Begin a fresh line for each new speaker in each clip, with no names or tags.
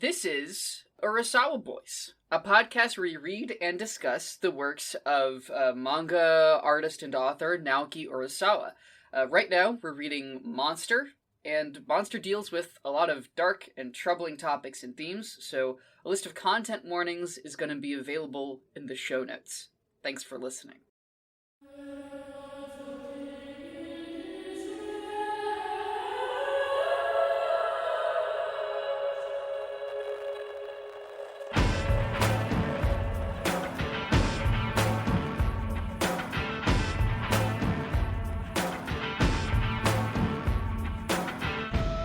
This is Urasawa Boys, a podcast where we read and discuss the works of manga artist and author Naoki Urasawa. Right now, we're reading Monster, and Monster deals with a lot of dark and troubling topics and themes, so a list of content warnings is going to be available in the show notes. Thanks for listening.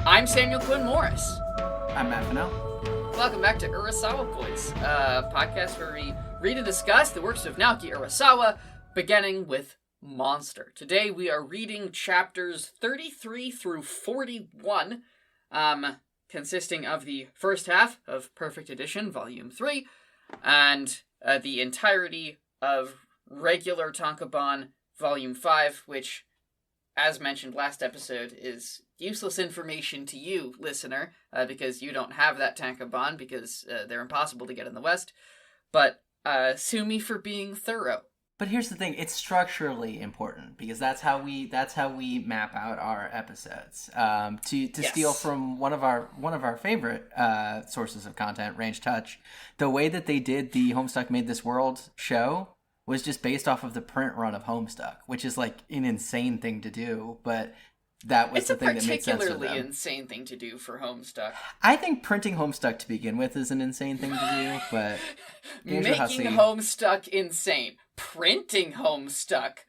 I'm Samuel Quinn Morris.
I'm Matt Fennell.
Welcome back to Urasawa Boys, a podcast where we read and discuss the works of Naoki Urasawa, beginning with Monster. Today we are reading chapters 33 through 41, consisting of the first half of Perfect Edition, Volume 3, and the entirety of regular Tankobon, Volume 5, which, as mentioned last episode, is useless information to you, listener, because you don't have that tankobon, because they're impossible to get in the West. But sue me for being thorough.
But here's the thing: it's structurally important because that's how we map out our episodes. To steal from one of our favorite sources of content, Range Touch, the way that they did the Homestuck Made This World show was just based off of the print run of Homestuck, which is like an insane thing to do, but that was the thing that made sense to them.
It's a particularly insane thing to do for Homestuck.
I think printing Homestuck to begin with is an insane thing to do, but
making Homestuck insane, printing Homestuck,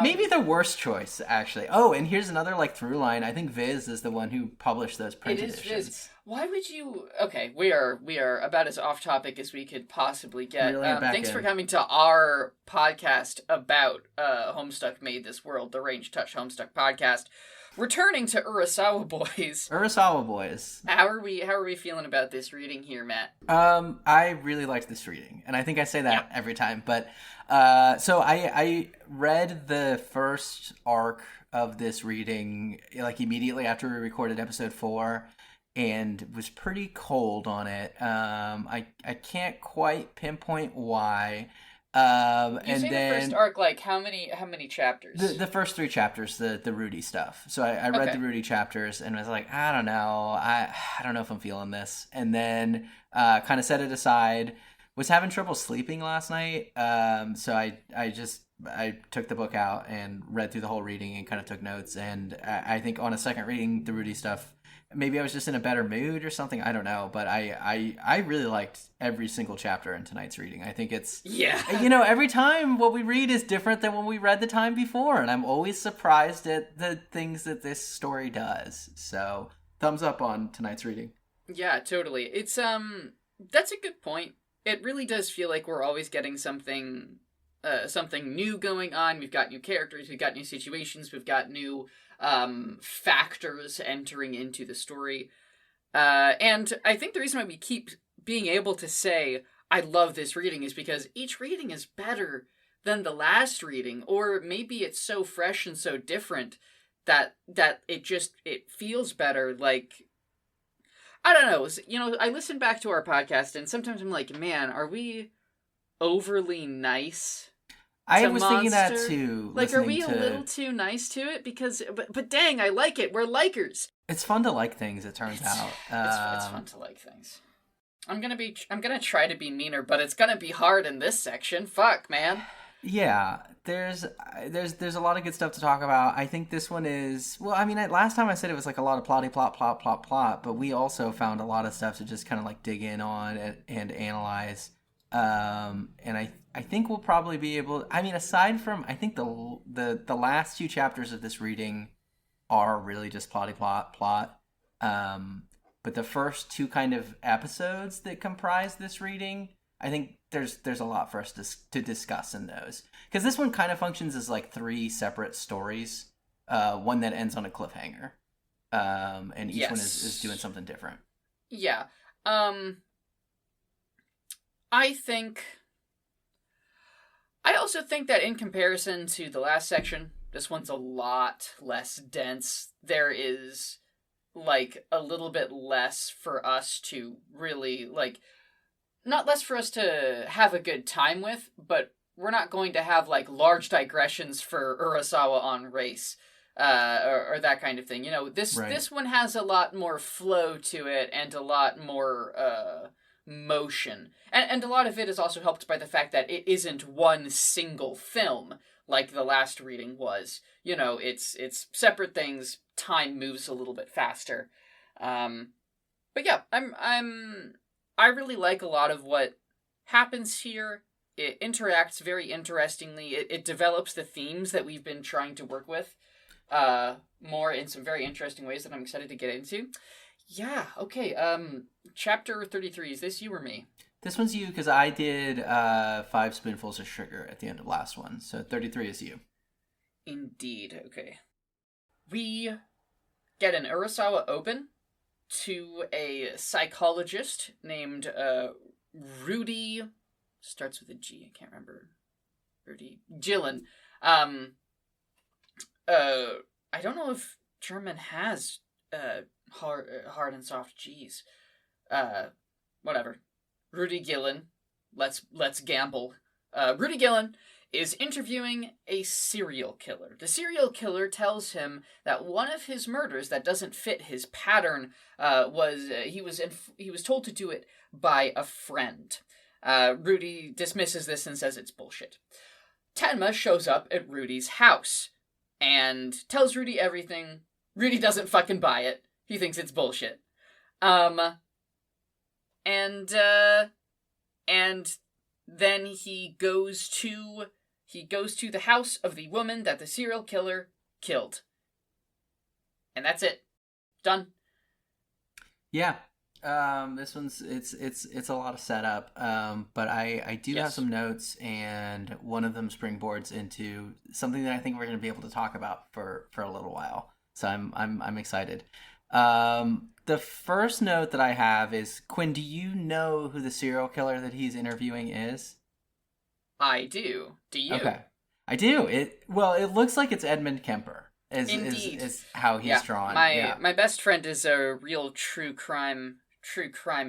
maybe the worst choice, actually. Oh, and here's another through line. I think Viz is the one who published those print editions.
Viz. Why would you? Okay, we are about as off topic as we could possibly get. Thanks for coming to our podcast about Homestuck Made This World, the Range Touch Homestuck podcast. Returning to Urasawa Boys.
Urasawa Boys.
How are we feeling about this reading here, Matt?
I really liked this reading, and I think I say that every time. But so I read the first arc of this reading immediately after we recorded episode 4. And was pretty cold on it. I can't quite pinpoint why.
You say the first arc, how many chapters?
The first 3 chapters, the Rudy stuff. So I read the Rudy chapters and was like, I don't know. I don't know if I'm feeling this. And then kind of set it aside. Was having trouble sleeping last night. So I took the book out and read through the whole reading and kind of took notes. And I think on a second reading, the Rudy stuff, maybe I was just in a better mood or something. I don't know. But I really liked every single chapter in tonight's reading. I think it's...
Yeah.
Every time what we read is different than what we read the time before. And I'm always surprised at the things that this story does. So, thumbs up on tonight's reading.
Yeah, totally. It's, that's a good point. It really does feel like we're always getting something new going on. We've got new characters, we've got new situations, we've got new factors entering into the story. And I think the reason why we keep being able to say, I love this reading, is because each reading is better than the last reading, or maybe it's so fresh and so different that it feels better. I don't know. I listen back to our podcast, and sometimes I'm like, man, are we overly nice?
I was thinking that too.
Are we a little too nice to it? But dang, I like it. We're likers.
It's fun to like things. It turns out.
It's fun to like things. I'm gonna try to be meaner, but it's gonna be hard in this section. Fuck, man.
Yeah, there's a lot of good stuff to talk about. I think this one is, well, I mean, last time I said it was a lot of plot, but we also found a lot of stuff to just kind of dig in on and analyze. And I think we'll probably be able, I mean, aside from, I think the last 2 chapters of this reading are really just plot. But the first 2 kind of episodes that comprise this reading, I think there's a lot for us to discuss in those. Because this one kind of functions as 3 separate stories, one that ends on a cliffhanger. And each one is doing something different.
Yeah. I also think that in comparison to the last section, this one's a lot less dense. There is like a little bit less for us to really like, not less for us to have a good time with, but we're not going to have like large digressions for Urasawa on race, or that kind of thing. You know, this one has a lot more flow to it and a lot more motion, and a lot of it is also helped by the fact that it isn't one single film like the last reading was. You know, it's separate things. Time moves a little bit faster. But yeah, I really like a lot of what happens here. It interacts very interestingly. It develops the themes that we've been trying to work with more in some very interesting ways that I'm excited to get into. Yeah, okay. Chapter 33, is this you or me?
This one's you, because I did 5 spoonfuls of sugar at the end of last one. So 33 is you.
Indeed, okay. We get an Urasawa open to a psychologist named Rudy, starts with a G, I can't remember. Rudy Gillen. I don't know if German has hard and soft G's. Whatever. Rudy Gillen. Let's gamble. Rudy Gillen is interviewing a serial killer. The serial killer tells him that one of his murders that doesn't fit his pattern was he was told to do it by a friend. Rudy dismisses this and says it's bullshit. Tenma shows up at Rudy's house and tells Rudy everything. Rudy doesn't fucking buy it. He thinks it's bullshit. And then he goes to the house of the woman that the serial killer killed. And that's it. Done.
Yeah. This one's it's a lot of setup. But I do have some notes, and one of them springboards into something that I think we're going to be able to talk about for a little while. So I'm excited. The first note that I have is, Quinn, do you know who the serial killer that he's interviewing is?
I do. Do you?
Okay. I do. It looks like it's Edmund Kemper. Is how he's drawn.
My best friend is a real true crime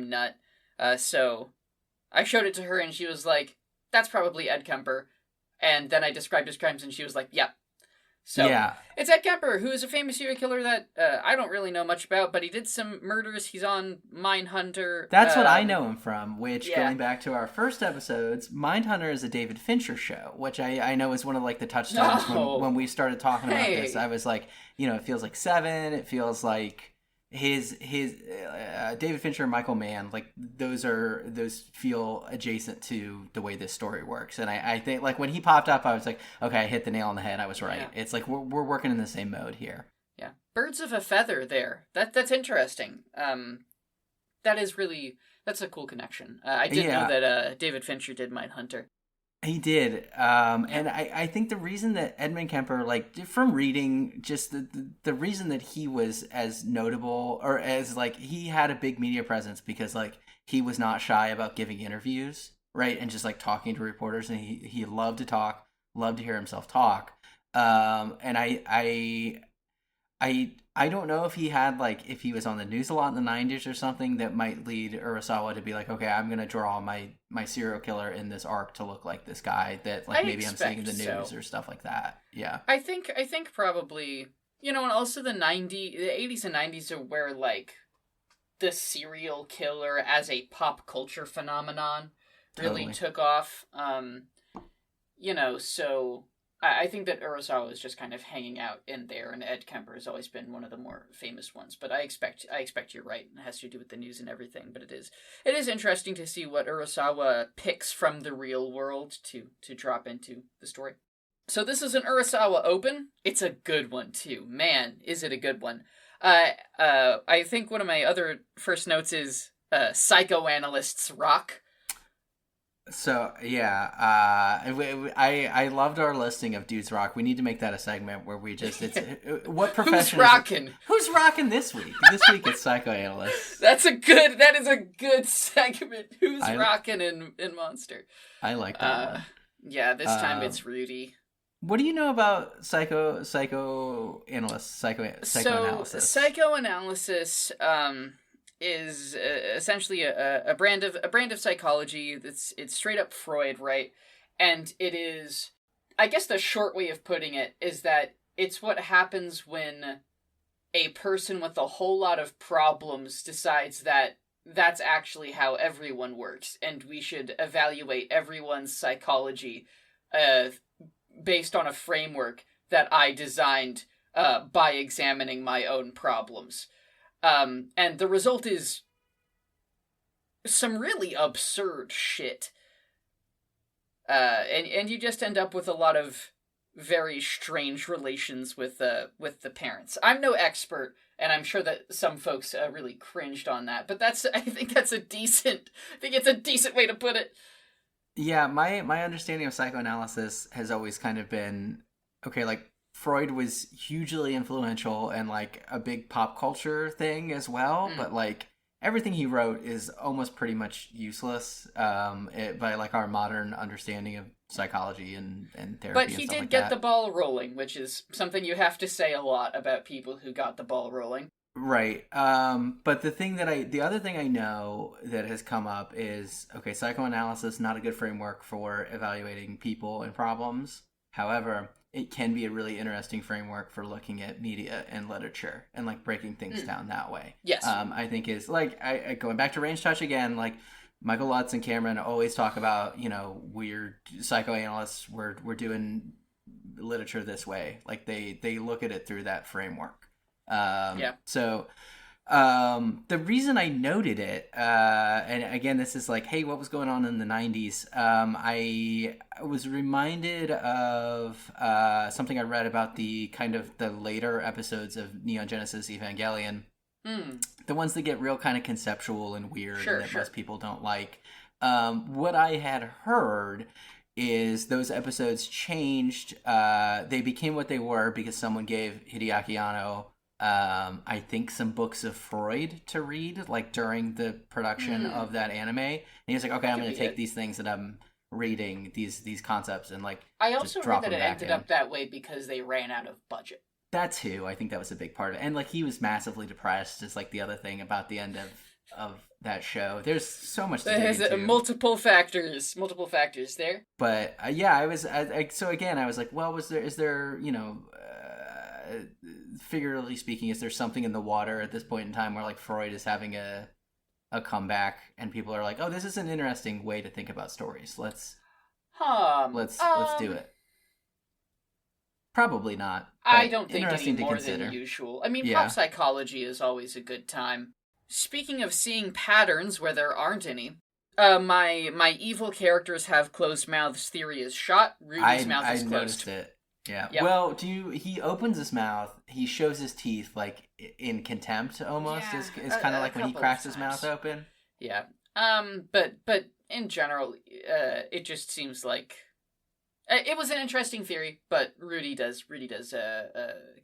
nut. So I showed it to her and she was like, "That's probably Ed Kemper." And then I described his crimes and she was like, "Yep." So it's Ed Kemper, who is a famous serial killer that I don't really know much about, but he did some murders. He's on Mindhunter.
That's what I know him from, which, going back to our first episodes, Mindhunter is a David Fincher show, which I know is one of like the touchstones when we started talking about this. I was like, it feels like Seven. It feels like his David Fincher and Michael Mann, like those feel adjacent to the way this story works. And I think like when he popped up, I was like, okay, I hit the nail on the head. I was right. Yeah. It's like we're working in the same mode here.
Yeah, birds of a feather there. That's interesting. That's a cool connection. I didn't know that David Fincher did Mindhunter.
He did, and I think the reason that Edmund Kemper, like from reading, just the reason that he was as notable, or as like he had a big media presence, because like he was not shy about giving interviews, right, and just like talking to reporters, and he loved to talk, loved to hear himself talk, and I don't know if he had like if he was on the news a lot in the 90s or something that might lead Urasawa to be like, okay, I'm gonna draw my serial killer in this arc to look like this guy that like maybe I'm seeing in the news or stuff like that. Yeah,
I think probably, and also the 80s and 90s are where like the serial killer as a pop culture phenomenon really took off. So I think that Urasawa is just kind of hanging out in there, and Ed Kemper has always been one of the more famous ones. But I expect you're right. It has to do with the news and everything. But it is interesting to see what Urasawa picks from the real world to drop into the story. So this is an Urasawa open. It's a good one too. Man, is it a good one. I think one of my other first notes is psychoanalysts rock.
So I loved our listing of dudes rock. We need to make that a segment where we just what profession
who's rocking?
Who's rocking this week? This week it's psychoanalysts.
That is a good segment. Who's rocking in Monster?
I like that one.
Yeah, this time it's Rudy.
What do you know about psychoanalysis?
Psychoanalysis is essentially a brand of psychology it's straight up Freud, right? And it is, I guess the short way of putting it is that it's what happens when a person with a whole lot of problems decides that that's actually how everyone works, and we should evaluate everyone's psychology uh, based on a framework that I designed by examining my own problems. And the result is some really absurd shit. And you just end up with a lot of very strange relations with the parents. I'm no expert, and I'm sure that some folks really cringed on that. But I think it's a decent way to put it.
Yeah, my understanding of psychoanalysis has always kind of been, okay, like Freud was hugely influential and like a big pop culture thing as well, but like everything he wrote is almost pretty much useless by like our modern understanding of psychology and therapy.
But he did get the ball rolling, which is something you have to say a lot about people who got the ball rolling.
Right. But the other thing I know that has come up is, okay, psychoanalysis, not a good framework for evaluating people and problems. However, it can be a really interesting framework for looking at media and literature and like breaking things down that way.
Yes.
I think is like, going back to Range Touch again, like Michael Lutz and Cameron always talk about, we're psychoanalysts, we're doing literature this way. Like they look at it through that framework. So the reason I noted it, and again, this is like, hey, what was going on in the 90s? I was reminded of something I read about the kind of the later episodes of Neon Genesis Evangelion. The ones that get real kind of conceptual and weird and that most people don't like. What I had heard is those episodes changed. They became what they were because someone gave Hideaki Anno I think some books of Freud to read, like during the production of that anime. And he was like, okay, I'm going to take these things that I'm reading, these concepts, and like
I also
just drop
read that
them
it ended up that way because they ran out of budget.
That too, I think that was a big part of it. And like he was massively depressed, is like the other thing about the end of that show. There's so much to dig into.
Multiple factors there.
But yeah, I was so again, I was like, well, is there figuratively speaking, is there something in the water at this point in time where like Freud is having a comeback and people are like, oh, this is an interesting way to think about stories. Let's do it. Probably not.
I don't think any more than usual. I mean, pop psychology is always a good time. Speaking of seeing patterns where there aren't any, my evil characters have closed mouths theory is shot. Rudy's mouth is closed. I noticed it. Yeah. Yep. Well,
he opens his mouth, he shows his teeth like in contempt almost. Yeah, it's kind of like when he cracks his mouth open.
Yeah. But in general, it just seems like it was an interesting theory, but Rudy does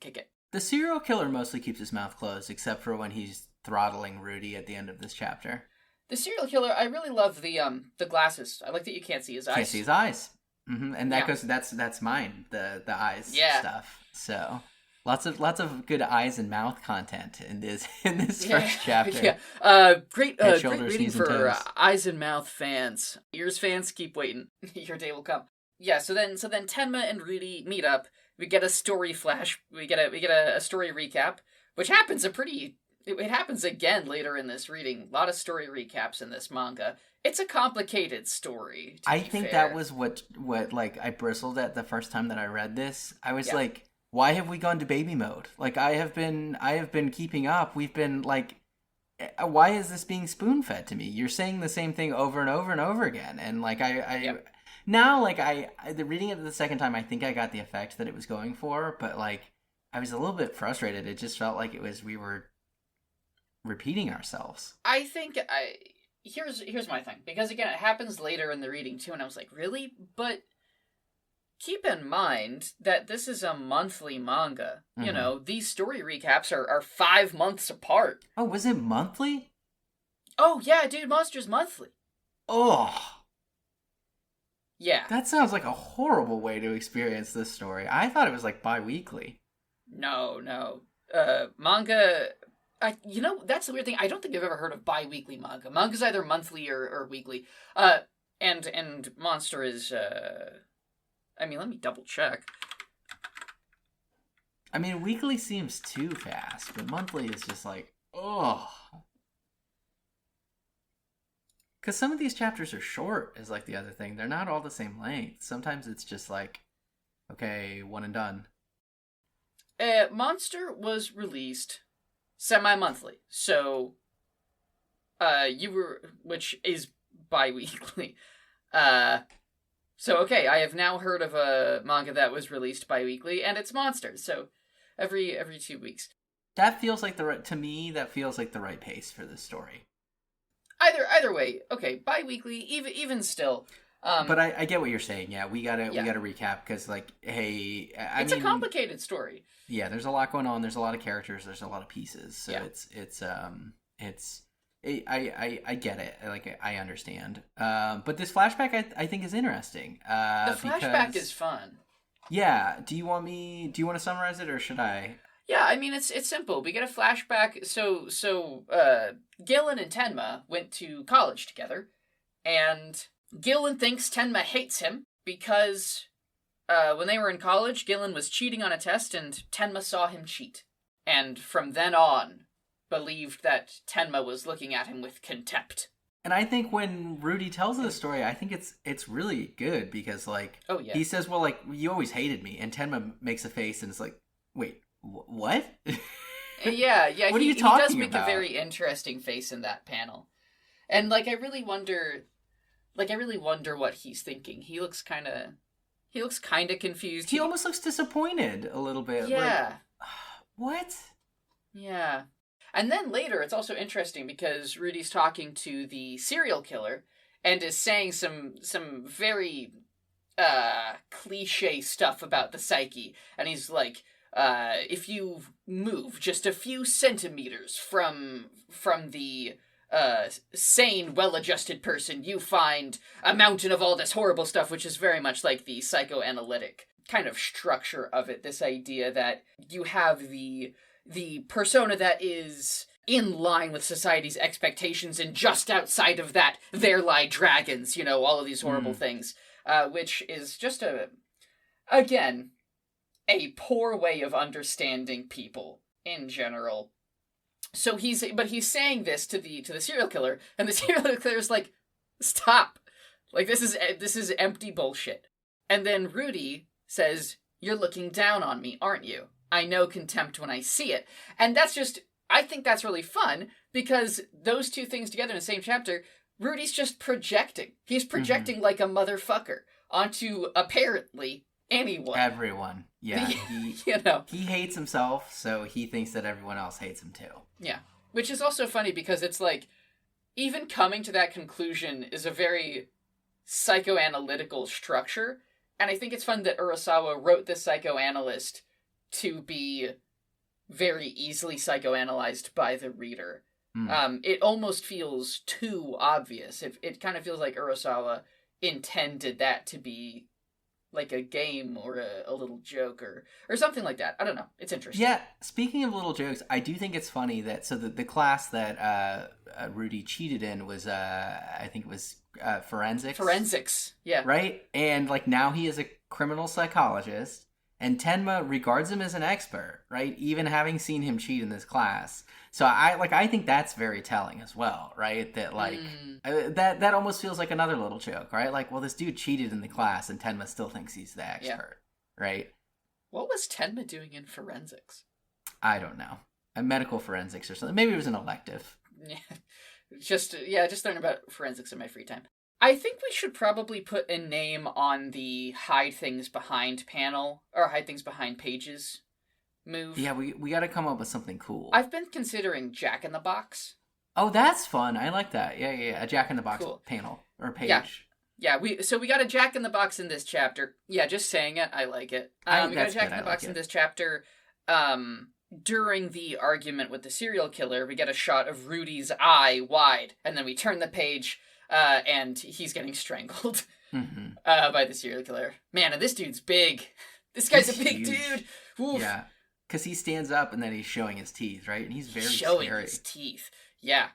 kick it.
The serial killer mostly keeps his mouth closed, except for when he's throttling Rudy at the end of this chapter.
The serial killer, I really love the glasses. I like that you can't see his eyes.
Can't see his eyes. Mm-hmm. And that goes. That's mine. The eyes stuff. So lots of good eyes and mouth content in this first chapter.
Yeah. Great reading for eyes and mouth fans. Ears fans, keep waiting. Your day will come. Yeah. So then Tenma and Rudy meet up. We get a story flash. We get a story recap, which happens it happens again later in this reading. A lot of story recaps in this manga. It's a complicated story. I think
that was what like I bristled at the first time that I read this. I was like, why have we gone to baby mode? Like I have been keeping up. We've been like, why is this being spoon fed to me? You're saying the same thing over and over and over again. And like now like the reading it the second time, I think I got the effect that it was going for, but like I was a little bit frustrated. It just felt like we were repeating ourselves.
I think here's my thing, because again, it happens later in the reading too, and I was like, really? But keep in mind that this is a monthly manga. Mm-hmm. You know, these story recaps are 5 months apart.
Oh, was it monthly?
Oh yeah, dude, Monster's monthly.
Oh.
Yeah.
That sounds like a horrible way to experience this story. I thought it was like bi-weekly.
No. Manga... that's the weird thing. I don't think I've ever heard of bi-weekly manga. Manga's either monthly or weekly. And Monster is, let me double check.
I mean, weekly seems too fast, but monthly is just like, ugh. Because some of these chapters are short, is like the other thing. They're not all the same length. Sometimes it's just like, okay, one and done.
Monster was released semi-monthly, so, which is bi-weekly. So, okay, I have now heard of a manga that was released bi-weekly, and it's Monster, so every 2 weeks.
That feels like to me, that feels like the right pace for this story.
Either way, okay, bi-weekly, even still.
But I get what you're saying. Yeah, we gotta recap because, like, hey,
it's a complicated story.
Yeah, there's a lot going on. There's a lot of characters. There's a lot of pieces. So I get it. Like, I understand. But this flashback, I think, is interesting.
The flashback is fun.
Yeah. Do you want to summarize it, or should I?
Yeah, I mean, it's simple. We get a flashback. So Gillen and Tenma went to college together, and Gillen thinks Tenma hates him because when they were in college, Gillen was cheating on a test, and Tenma saw him cheat. And from then on, believed that Tenma was looking at him with contempt.
And I think when Rudy tells the story, I think it's really good because, like, he says, well, like, you always hated me, and Tenma makes a face and it's like, wait, what?
Yeah,
what are you talking
he does make
about?
A very interesting face in that panel. And, like, I really wonder what he's thinking. He looks kind of confused.
He almost looks disappointed a little bit.
Yeah.
Like, what?
Yeah. And then later, it's also interesting because Rudy's talking to the serial killer and is saying some very cliche stuff about the psyche. And he's like, if you move just a few centimeters from the sane, well-adjusted person, you find a mountain of all this horrible stuff, which is very much like the psychoanalytic kind of structure of it. This idea that you have the persona that is in line with society's expectations, and just outside of that, there lie dragons, all of these horrible things, which is just again, a poor way of understanding people in general. So he's saying this to the serial killer, and the serial killer is like, stop. Like, this is empty bullshit. And then Rudy says, you're looking down on me, aren't you? I know contempt when I see it. And I think that's really fun, because those two things together in the same chapter, Rudy's just projecting. He's projecting like a motherfucker onto, apparently, anyone.
Everyone. Yeah. He hates himself, so he thinks that everyone else hates him too.
Yeah. Which is also funny because it's like, even coming to that conclusion is a very psychoanalytical structure. And I think it's fun that Urasawa wrote this psychoanalyst to be very easily psychoanalyzed by the reader. It almost feels too obvious. It kind of feels like Urasawa intended that to be like a game or a little joke or something like that. I don't know. It's interesting.
Yeah, speaking of little jokes, I do think it's funny that the class that Rudy cheated in was, I think it was forensics.
Forensics, yeah.
Right? And like now he is a criminal psychologist, and Tenma regards him as an expert, right? Even having seen him cheat in this class. So I think that's very telling as well, right? That like that almost feels like another little joke, right? Like, well, this dude cheated in the class, and Tenma still thinks he's the expert, right? What
was Tenma doing in forensics?
I don't know. Medical forensics or something. Maybe it was an elective.
Yeah, just learn about forensics in my free time. I think we should probably put a name on the hide things behind panel, or hide things behind pages move.
Yeah, we got to come up with something cool.
I've been considering Jack in the Box.
Oh, that's fun. I like that. Yeah. A Jack in the Box panel or page.
Yeah, we got a Jack in the Box in this chapter. Yeah, just saying it, I like it. We got a Jack in the Box in this chapter. During the argument with the serial killer, we get a shot of Rudy's eye wide, and then we turn the page, and he's getting strangled.
Mm-hmm.
by the serial killer. Man, and this dude's big. This guy's
He's
a big
huge.
dude. Oof.
Yeah, because he stands up and then he's showing his teeth, right? And he's very
showing
scary.
his teeth. Yeah.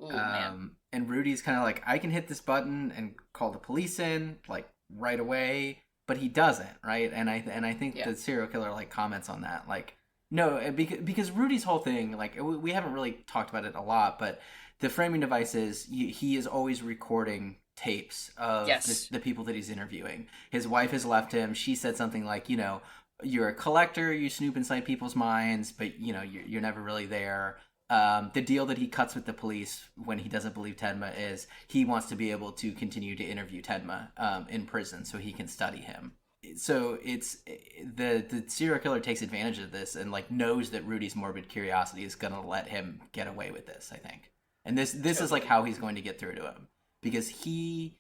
Ooh, man.
And Rudy's kind of like, I can hit this button and call the police in like right away, but he doesn't, right? And I think the serial killer like comments on that, like, no, because Rudy's whole thing, like, we haven't really talked about it a lot, but the framing device is he is always recording tapes of the people that he's interviewing. His wife has left him. She said something like, you know, you're a collector, you snoop inside people's minds, but, you know, you're never really there. The deal that he cuts with the police when he doesn't believe Tenma is he wants to be able to continue to interview Tenma in prison so he can study him. So it's the serial killer takes advantage of this and like knows that Rudy's morbid curiosity is going to let him get away with this, I think. And this is like how he's going to get through to him, because he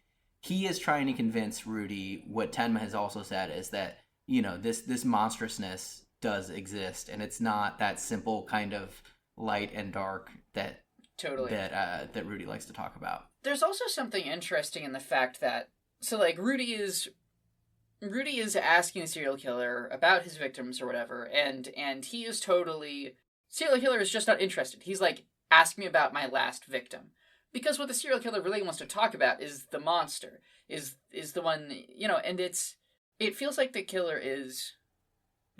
is trying to convince Rudy what Tenma has also said is that, you know, this monstrousness does exist, and it's not that simple kind of light and dark that Rudy likes to talk about.
There's also something interesting in the fact that Rudy is asking the serial killer about his victims or whatever, and he is totally, serial killer is just not interested. He's like, ask me about my last victim. Because what the serial killer really wants to talk about is the monster, is the one, you know, and it feels like the killer is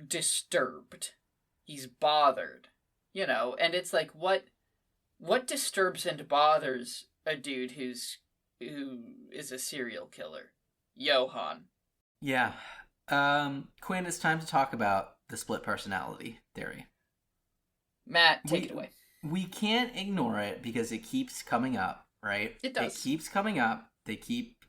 disturbed. He's bothered, you know, and it's like, what disturbs and bothers a dude who is a serial killer? Johan.
Yeah. Quinn, it's time to talk about the split personality theory.
Matt, take it away.
We can't ignore it because it keeps coming up, right?
It does.
It keeps coming up.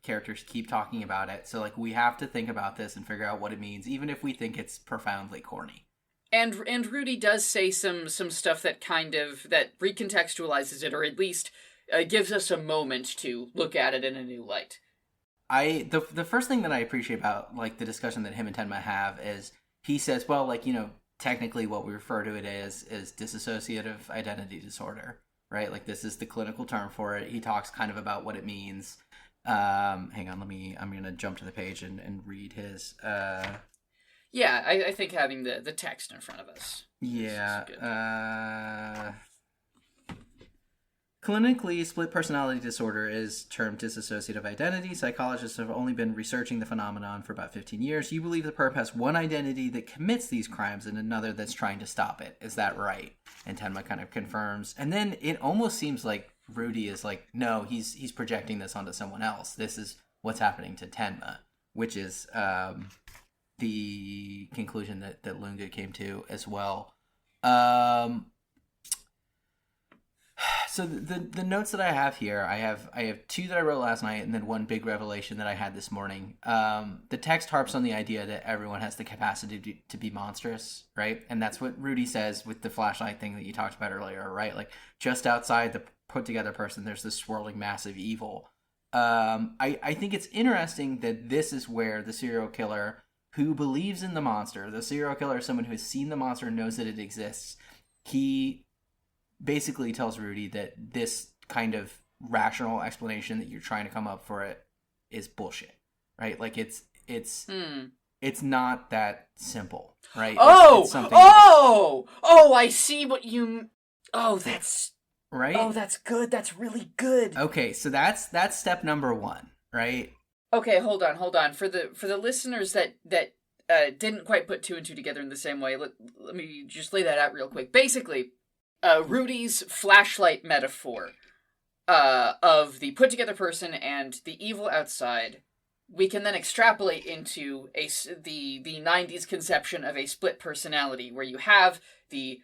Characters keep talking about it. So, like, we have to think about this and figure out what it means, even if we think it's profoundly corny.
And Rudy does say some stuff that kind of, that recontextualizes it, or at least gives us a moment to look at it in a new light.
The first thing that I appreciate about, like, the discussion that him and Tenma have is he says, well, like, you know, technically what we refer to it as is dissociative identity disorder, right? Like, this is the clinical term for it. He talks kind of about what it means. Hang on, I'm going to jump to the page and read his,
Yeah, I think having the text in front of us.
Yeah. Clinically, split personality disorder is termed dissociative identity. Psychologists have only been researching the phenomenon for about 15 years. You believe the perp has one identity that commits these crimes and another that's trying to stop it. Is that right? And Tenma kind of confirms. And then it almost seems like Rudy is like, no, he's projecting this onto someone else. This is what's happening to Tenma, which is the conclusion that Lunga came to as well. So the notes that I have here, I have two that I wrote last night, and then one big revelation that I had this morning. The text harps on the idea that everyone has the capacity to be monstrous, right? And that's what Rudy says with the flashlight thing that you talked about earlier, right? Like, just outside the put together person, there's this swirling mass of evil. I think it's interesting that this is where the serial killer who believes in the monster, the serial killer is someone who has seen the monster and knows that it exists. He basically tells Rudy that this kind of rational explanation that you're trying to come up for it is bullshit, right? Like, it's not that simple, right? It's something
I see what you. Oh, that's
right.
Oh, that's good. That's really good.
Okay, so that's step number one, right?
Okay, hold on. For the listeners that didn't quite put two and two together in the same way, let me just lay that out real quick. Basically, Rudy's flashlight metaphor of the put-together person and the evil outside, we can then extrapolate into the 90s conception of a split personality, where you have the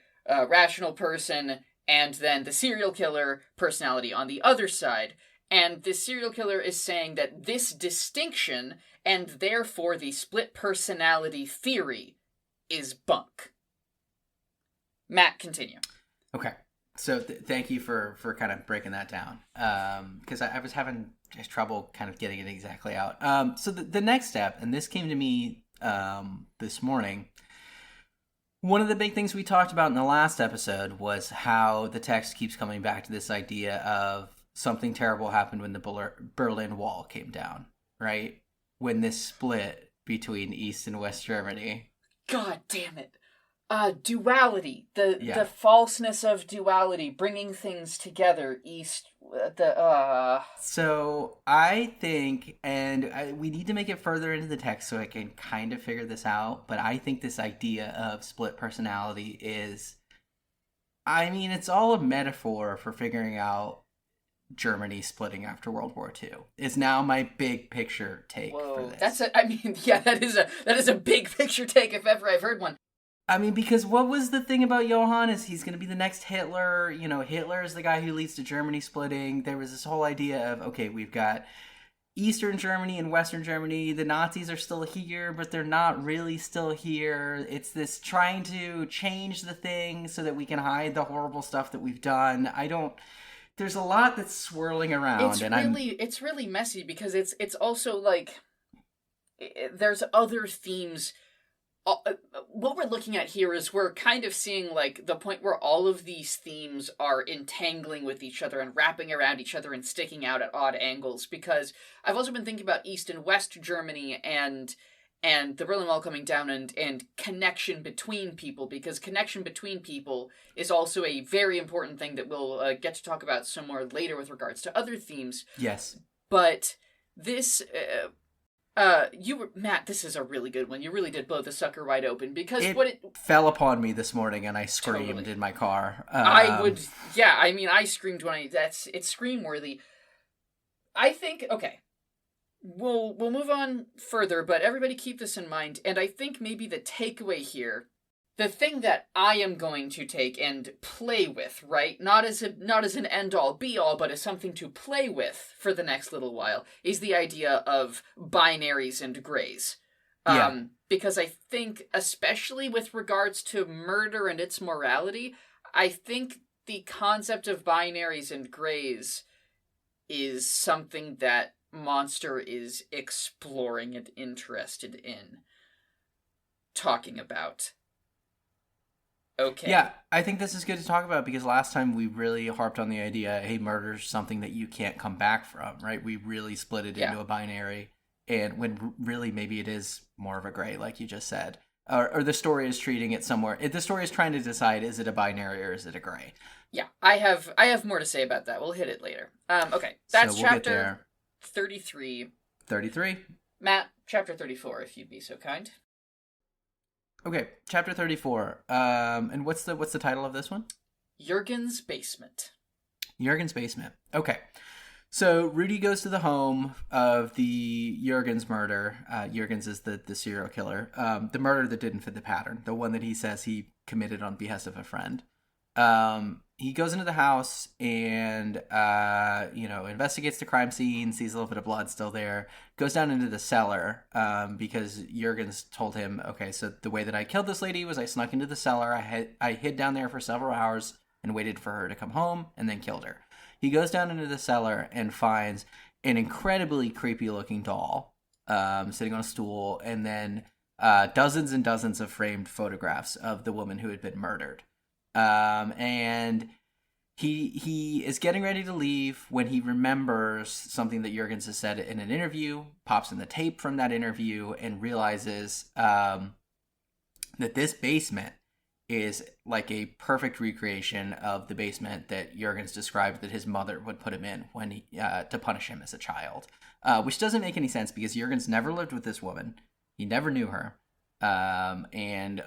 rational person and then the serial killer personality on the other side. And the serial killer is saying that this distinction, and therefore the split personality theory, is bunk. Matt, continue.
Okay, so thank you for kind of breaking that down, because I was having just trouble kind of getting it exactly out. So the next step, and this came to me this morning, one of the big things we talked about in the last episode was how the text keeps coming back to this idea of something terrible happened when the Berlin Wall came down, right? when this split between East and West Germany.
God damn it. Duality. The
Yeah.
falseness of duality, bringing things together.
So I think, and we need to make it further into the text so I can kind of figure this out, but I think this idea of split personality is, I mean, it's all a metaphor for figuring out Germany splitting after World War II. Is now my big picture take for this.
That is a big picture take if ever I've heard one.
I mean, because what was the thing about Johann is he's going to be the next Hitler. You know, Hitler is the guy who leads to Germany splitting. There was this whole idea of, okay, we've got Eastern Germany and Western Germany. The Nazis are still here, but they're not really still here. It's this trying to change the thing so that we can hide the horrible stuff that we've done. There's a lot that's swirling around.
It's really messy because it's also like there's other themes. What we're looking at here is we're kind of seeing like the point where all of these themes are entangling with each other and wrapping around each other and sticking out at odd angles, because I've also been thinking about East and West Germany and the Berlin Wall coming down and connection between people, because connection between people is also a very important thing that we'll get to talk about some more later with regards to other themes.
Yes.
But this... Matt, this is a really good one. You really did blow the sucker wide open, because it
fell upon me this morning and I screamed
totally.
in my car.
I screamed it's scream worthy. I think, okay, we'll move on further, but everybody keep this in mind, and I think maybe the takeaway here, the thing that I am going to take and play with, right? Not as an end-all, be-all, but as something to play with for the next little while, is the idea of binaries and grays. Because I think, especially with regards to murder and its morality, I think the concept of binaries and grays is something that Monster is exploring and interested in talking about. Okay.
Yeah, I think this is good to talk about because last time we really harped on the idea, hey, murder's something that you can't come back from, right? We really split it into a binary, and when really maybe it is more of a gray, like you just said. Or the story is treating it somewhere. The story is trying to decide, is it a binary or is it a gray?
Yeah, I have more to say about that. We'll hit it later. Okay, that's
so we'll
chapter 33.
33.
Matt, chapter 34, if you'd be so kind.
Okay, chapter 34. And what's the title of this one?
Jurgen's Basement.
Jurgen's Basement. Okay. So Rudy goes to the home of the Jurgen's murder. Jurgen's is the serial killer. The murder that didn't fit the pattern. The one that he says he committed on behest of a friend. He goes into the house and, investigates the crime scene, sees a little bit of blood still there, goes down into the cellar, because Jurgen's told him, okay, so the way that I killed this lady was I snuck into the cellar, I hid down there for several hours and waited for her to come home and then killed her. He goes down into the cellar and finds an incredibly creepy looking doll, sitting on a stool, and then, dozens and dozens of framed photographs of the woman who had been murdered. And he is getting ready to leave when he remembers something that Jurgens has said in an interview, pops in the tape from that interview, and realizes that this basement is like a perfect recreation of the basement that Jurgens described that his mother would put him in when he, to punish him as a child, which doesn't make any sense because Jurgens never lived with this woman. He never knew her. When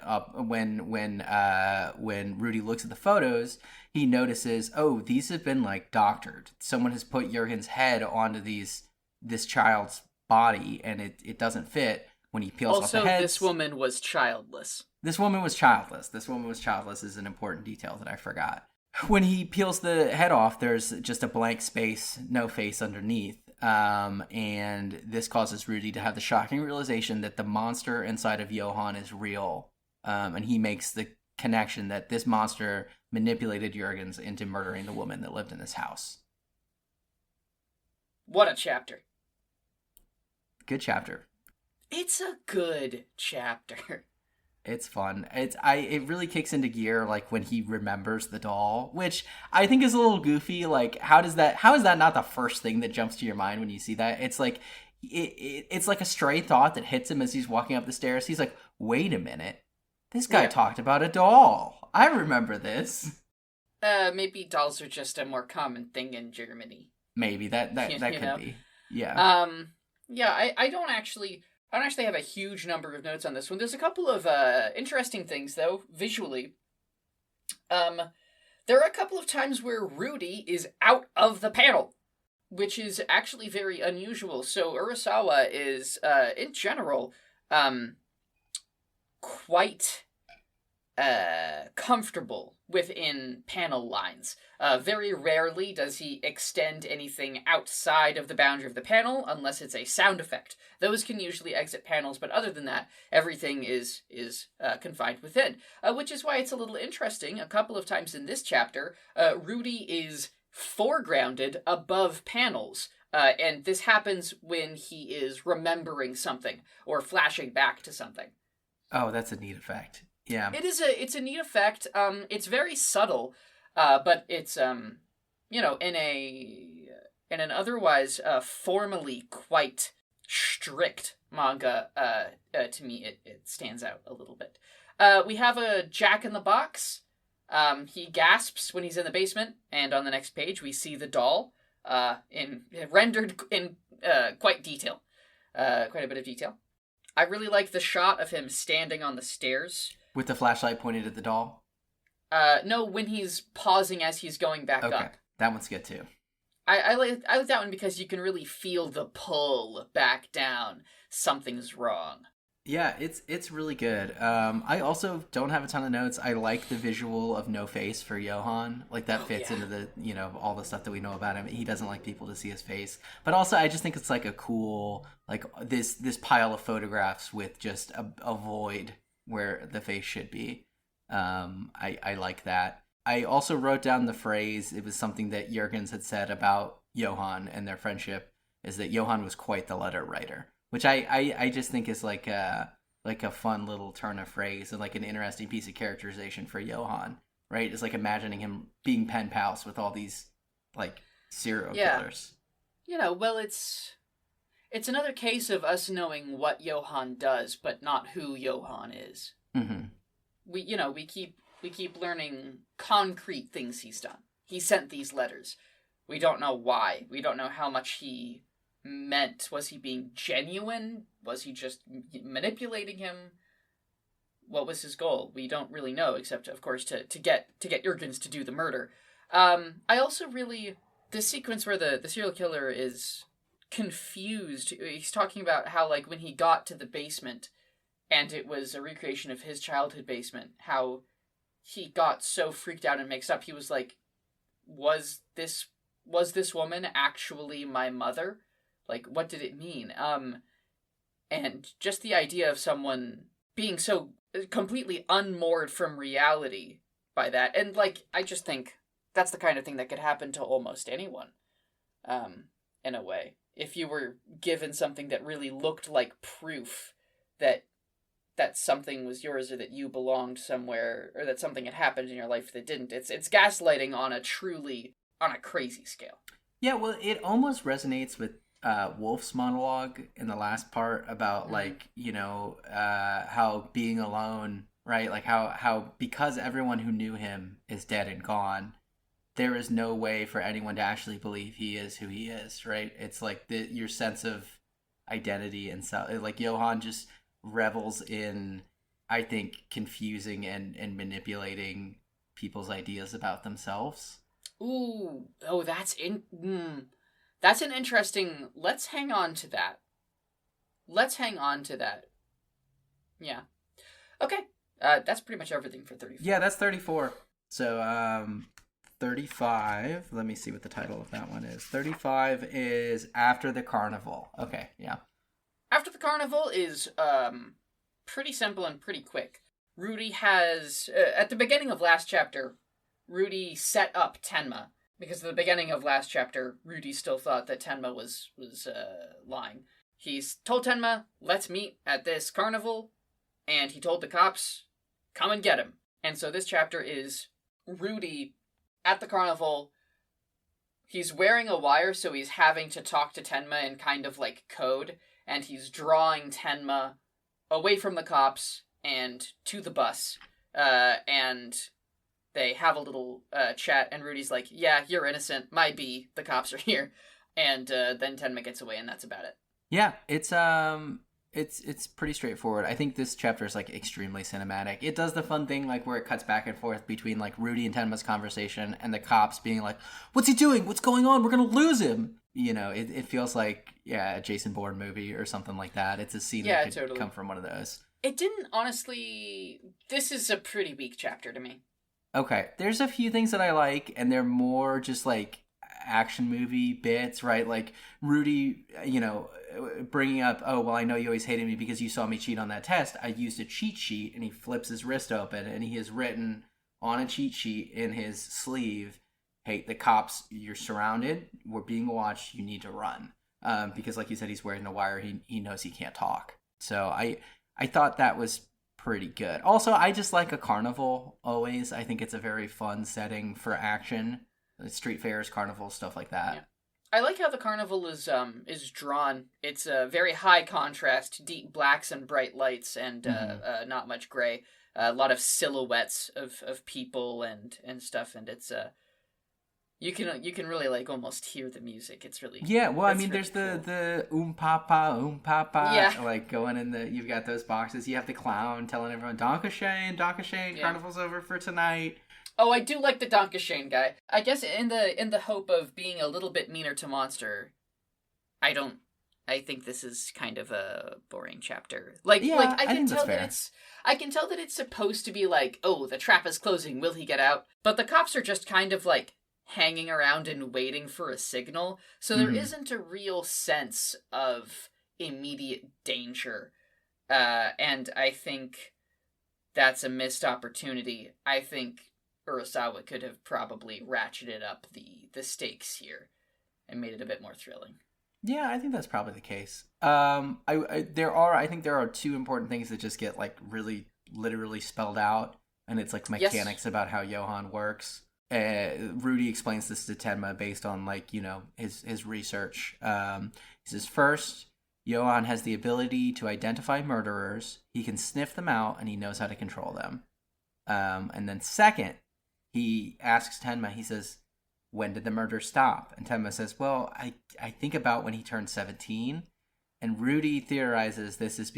Rudy looks at the photos, he notices, oh, these have been like doctored. Someone has put Jurgen's head onto this child's body, and it doesn't fit when he peels off the heads.
Also, this woman was childless.
This woman was childless is an important detail that I forgot. When he peels the head off, there's just a blank space, no face underneath. And this causes Rudy to have the shocking realization that the monster inside of Johann is real. And he makes the connection that this monster manipulated Jurgens into murdering the woman that lived in this house.
What a chapter.
Good chapter.
It's a good chapter.
It's fun. It really kicks into gear like when he remembers the doll, which I think is a little goofy. Like how is that not the first thing that jumps to your mind when you see that? It's like it's like a stray thought that hits him as he's walking up the stairs. He's like, wait a minute. This guy talked about a doll. I remember this.
Maybe dolls are just a more common thing in Germany.
Maybe that could be. Yeah.
I don't actually have a huge number of notes on this one. There's a couple of interesting things though, visually. There are a couple of times where Rudy is out of the panel, which is actually very unusual. So Urasawa is in general quite comfortable within panel lines. Very rarely does he extend anything outside of the boundary of the panel unless it's a sound effect. Those can usually exit panels, but other than that, everything is confined within. Which is why it's a little interesting. A couple of times in this chapter, Rudy is foregrounded above panels. And this happens when he is remembering something or flashing back to something.
Oh, that's a neat effect. Yeah.
It's a neat effect. It's very subtle, but it's in an otherwise formally quite strict manga. To me, it stands out a little bit. We have a Jack in the Box. He gasps when he's in the basement, and on the next page we see the doll, rendered in quite a bit of detail. I really like the shot of him standing on the stairs.
With the flashlight pointed at the doll?
No, when he's pausing as he's going back up.
That one's good too.
I like that one because you can really feel the pull back down. Something's wrong.
Yeah, it's really good. I also don't have a ton of notes. I like the visual of no face for Johan. Like that fits into the, all the stuff that we know about him. He doesn't like people to see his face. But also I just think it's like a cool, like this pile of photographs with just a void where the face should be. I like that. I also wrote down the phrase, it was something that Jurgens had said about Johan and their friendship, is that Johan was quite the letter writer. Which I just think is like a fun little turn of phrase and like an interesting piece of characterization for Johan, right? It's like imagining him being pen pals with all these like serial killers.
Well, it's another case of us knowing what Johan does, but not who Johan is.
Mm-hmm.
We keep learning concrete things he's done. He sent these letters. We don't know why. We don't know how much he meant. Was he being genuine? Was he just manipulating him? What was his goal? We don't really know, except of course to get Jurgens to do the murder. I also really, this sequence where the serial killer is confused. He's talking about how like when he got to the basement and it was a recreation of his childhood basement, how he got so freaked out and mixed up. He was like, was this woman actually my mother? Like, what did it mean? And just the idea of someone being so completely unmoored from reality by that. And, like, I just think that's the kind of thing that could happen to almost anyone, in a way. If you were given something that really looked like proof that something was yours or that you belonged somewhere or that something had happened in your life that didn't. It's gaslighting on a crazy scale.
Yeah, well, it almost resonates with Wolf's monologue in the last part about like, how being alone, right? Like how because everyone who knew him is dead and gone, there is no way for anyone to actually believe he is who he is, right? It's like your sense of identity and so like Johan just revels in, I think, confusing and manipulating people's ideas about themselves.
Ooh, oh, that's an interesting. Let's hang on to that. Yeah. Okay. That's pretty much everything for 34.
Yeah, that's 34. So, 35. Let me see what the title of that one is. 35 is After the Carnival. Okay, yeah.
After the Carnival is pretty simple and pretty quick. Rudy has at the beginning of last chapter, Rudy set up Tenma. Because at the beginning of last chapter, Rudy still thought that Tenma was lying. He's told Tenma, let's meet at this carnival, and he told the cops, come and get him. And so this chapter is Rudy at the carnival, He's wearing a wire, so he's having to talk to Tenma in kind of like code, and he's drawing Tenma away from the cops and to the bus, and they have a little chat, and Rudy's like, yeah, you're innocent, my B, the cops are here, and then Tenma gets away, and that's about it.
Yeah, it's pretty straightforward. I think this chapter is like extremely cinematic. It does the fun thing like where it cuts back and forth between like Rudy and Tenma's conversation and the cops being like, "What's he doing? What's going on? We're gonna lose him." You know, it feels like a Jason Bourne movie or something like that. It's a scene that could totally come from one of those.
It didn't, honestly. This is a pretty weak chapter to me.
Okay, there's a few things that I like, and they're more just like action movie bits, right? Like Rudy, you know, bringing up, oh, well, I know you always hated me because you saw me cheat on that test. I used a cheat sheet, and he flips his wrist open, and he has written on a cheat sheet in his sleeve, hey, the cops, you're surrounded, we're being watched, you need to run. Because like you said, he's wearing the wire, he knows he can't talk. So I thought that was pretty good. Also, I just like a carnival always. I think it's a very fun setting for action. Street fairs, carnivals, stuff like that. Yeah.
I like how the carnival is drawn. It's a very high contrast, deep blacks and bright lights, and not much gray. A lot of silhouettes of people and stuff, and it's you can really like almost hear the music. It's really
well. I mean,
really
there's
cool.
the papa, like going in the. You've got those boxes. You have the clown telling everyone Dankeschön, carnival's over for tonight.
Oh, I do like the Dankeschön guy. I guess in the hope of being a little bit meaner to Monster, I think this is kind of a boring chapter. I can tell that it's supposed to be like, oh, the trap is closing, will he get out? But the cops are just kind of like hanging around and waiting for a signal, so there isn't a real sense of immediate danger. And I think that's a missed opportunity. I think Urasawa could have probably ratcheted up the stakes here and made it a bit more thrilling.
Yeah, I think that's probably the case. I think there are two important things that just get like really literally spelled out, and it's like mechanics about how Johan works. Rudy explains this to Tenma based on like, you know, his research. He says first, Johan has the ability to identify murderers. He can sniff them out, and he knows how to control them. And then second, he asks Tenma, he says, when did the murder stop? And Tenma says, well, I think about when he turned 17. And Rudy theorizes this is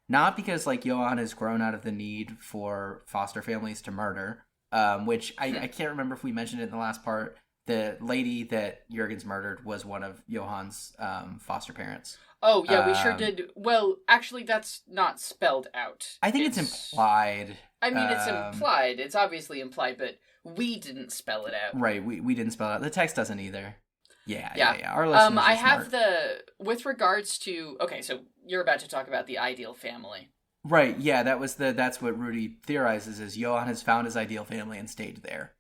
not because like Johan has grown out of the need for foster families to murder, which I can't remember if we mentioned it in the last part. The lady that Jurgens murdered was one of Johan's foster parents.
Oh, yeah, we sure did. Well, actually, that's not spelled out.
I think it's implied.
I mean, it's implied. It's obviously implied, but we didn't spell it out.
Right, we didn't spell it out. The text doesn't either. Yeah. Our listeners
I have with regards to... Okay, so you're about to talk about the ideal family.
Right, yeah, that's what Rudy theorizes, is Johan has found his ideal family and stayed there.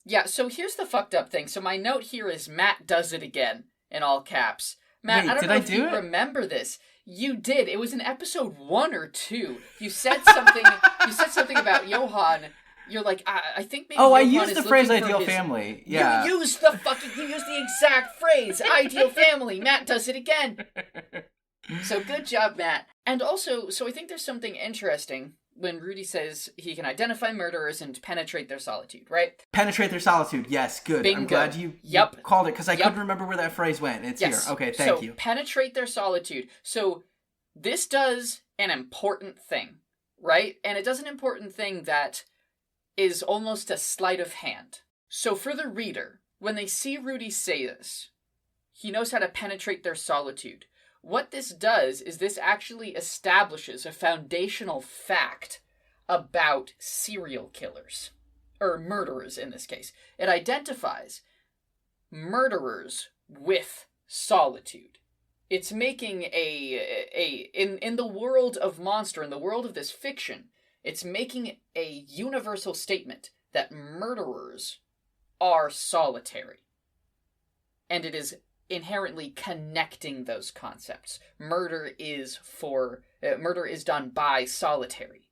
Yeah, so here's the fucked up thing. So my note here is Matt does it again, in all caps. Matt, I don't know if you remember this. You did. It was in episode 1 or 2. You said something. You said something about Johan. You're like, I think maybe.
Oh,
Johan
I used the phrase "ideal family." Yeah.
You used the exact phrase "ideal family." Matt does it again. So good job, Matt. And also, so I think there's something interesting when Rudy says he can identify murderers and penetrate their solitude, right?
Penetrate their solitude. Yes, good.
Bingo.
I'm glad you called it, because I couldn't remember where that phrase went. It's here. Okay, thank you.
Penetrate their solitude. So this does an important thing, right? And it does an important thing that is almost a sleight of hand. So for the reader, when they see Rudy say this, he knows how to penetrate their solitude. What this does is this actually establishes a foundational fact about serial killers, or murderers in this case. It identifies murderers with solitude. It's making in the world of Monster, in the world of this fiction, it's making a universal statement that murderers are solitary. And it is inherently connecting those concepts. Murder is done by solitary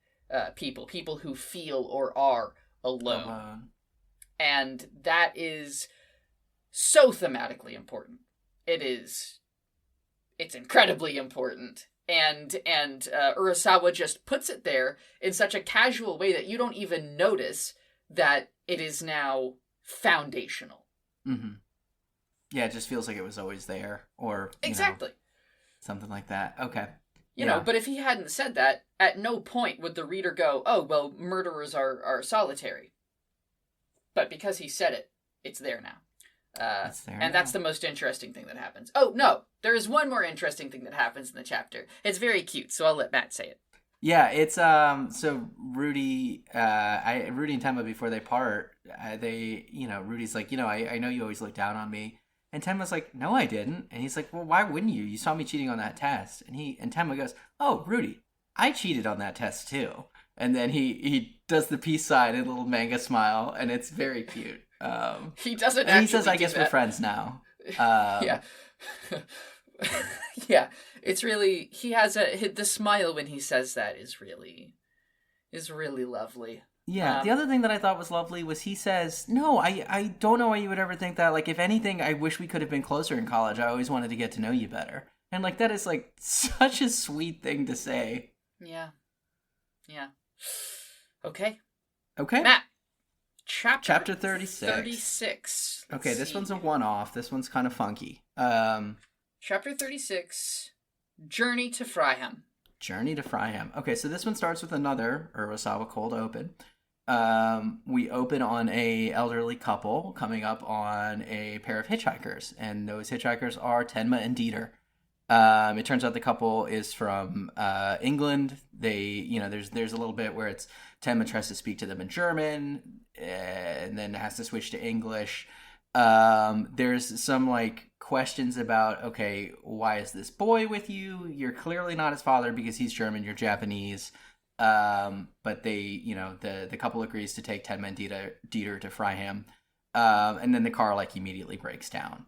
people who feel or are alone. And that is so thematically important. It's incredibly important. And Urasawa just puts it there in such a casual way that you don't even notice that it is now foundational.
Mm-hmm. Yeah, it just feels like it was always there, or
exactly
something like that. Okay.
You know, but if he hadn't said that, at no point would the reader go, oh, well, murderers are solitary. But because he said it, it's there now. That's the most interesting thing that happens. Oh, no, there is one more interesting thing that happens in the chapter. It's very cute, so I'll let Matt say it.
Yeah, it's so Rudy and Tenma, before they part, Rudy's like, I know you always look down on me. And Tenma's like, no, I didn't. And he's like, well, why wouldn't you? You saw me cheating on that test. And Tenma goes, oh, Rudy, I cheated on that test too. And then he does the peace sign and a little manga smile, and it's very cute.
He doesn't
and he says, I guess we're friends now.
Yeah. Yeah. It's really, he has the smile when he says that is really lovely.
Yeah, the other thing that I thought was lovely was he says, no, I don't know why you would ever think that. Like, if anything, I wish we could have been closer in college. I always wanted to get to know you better. And, like, that is, like, such a sweet thing to say.
Yeah. Yeah. Okay.
Okay.
Matt,
Chapter 36.
36.
Okay, this one's a one-off. This one's kind of funky.
Chapter 36, Journey to Fryham.
Journey to Fryham. Okay, so this one starts with another Urasawa cold open. We open on a elderly couple coming up on a pair of hitchhikers, and those hitchhikers are Tenma and Dieter. It turns out the couple is from England. They, there's a little bit where it's Tenma tries to speak to them in German, and then has to switch to English. There's some questions about, okay, why is this boy with you? You're clearly not his father because he's German, you're Japanese. But they, the couple agrees to take Tenma and Dieter to Fryham. And then the car immediately breaks down.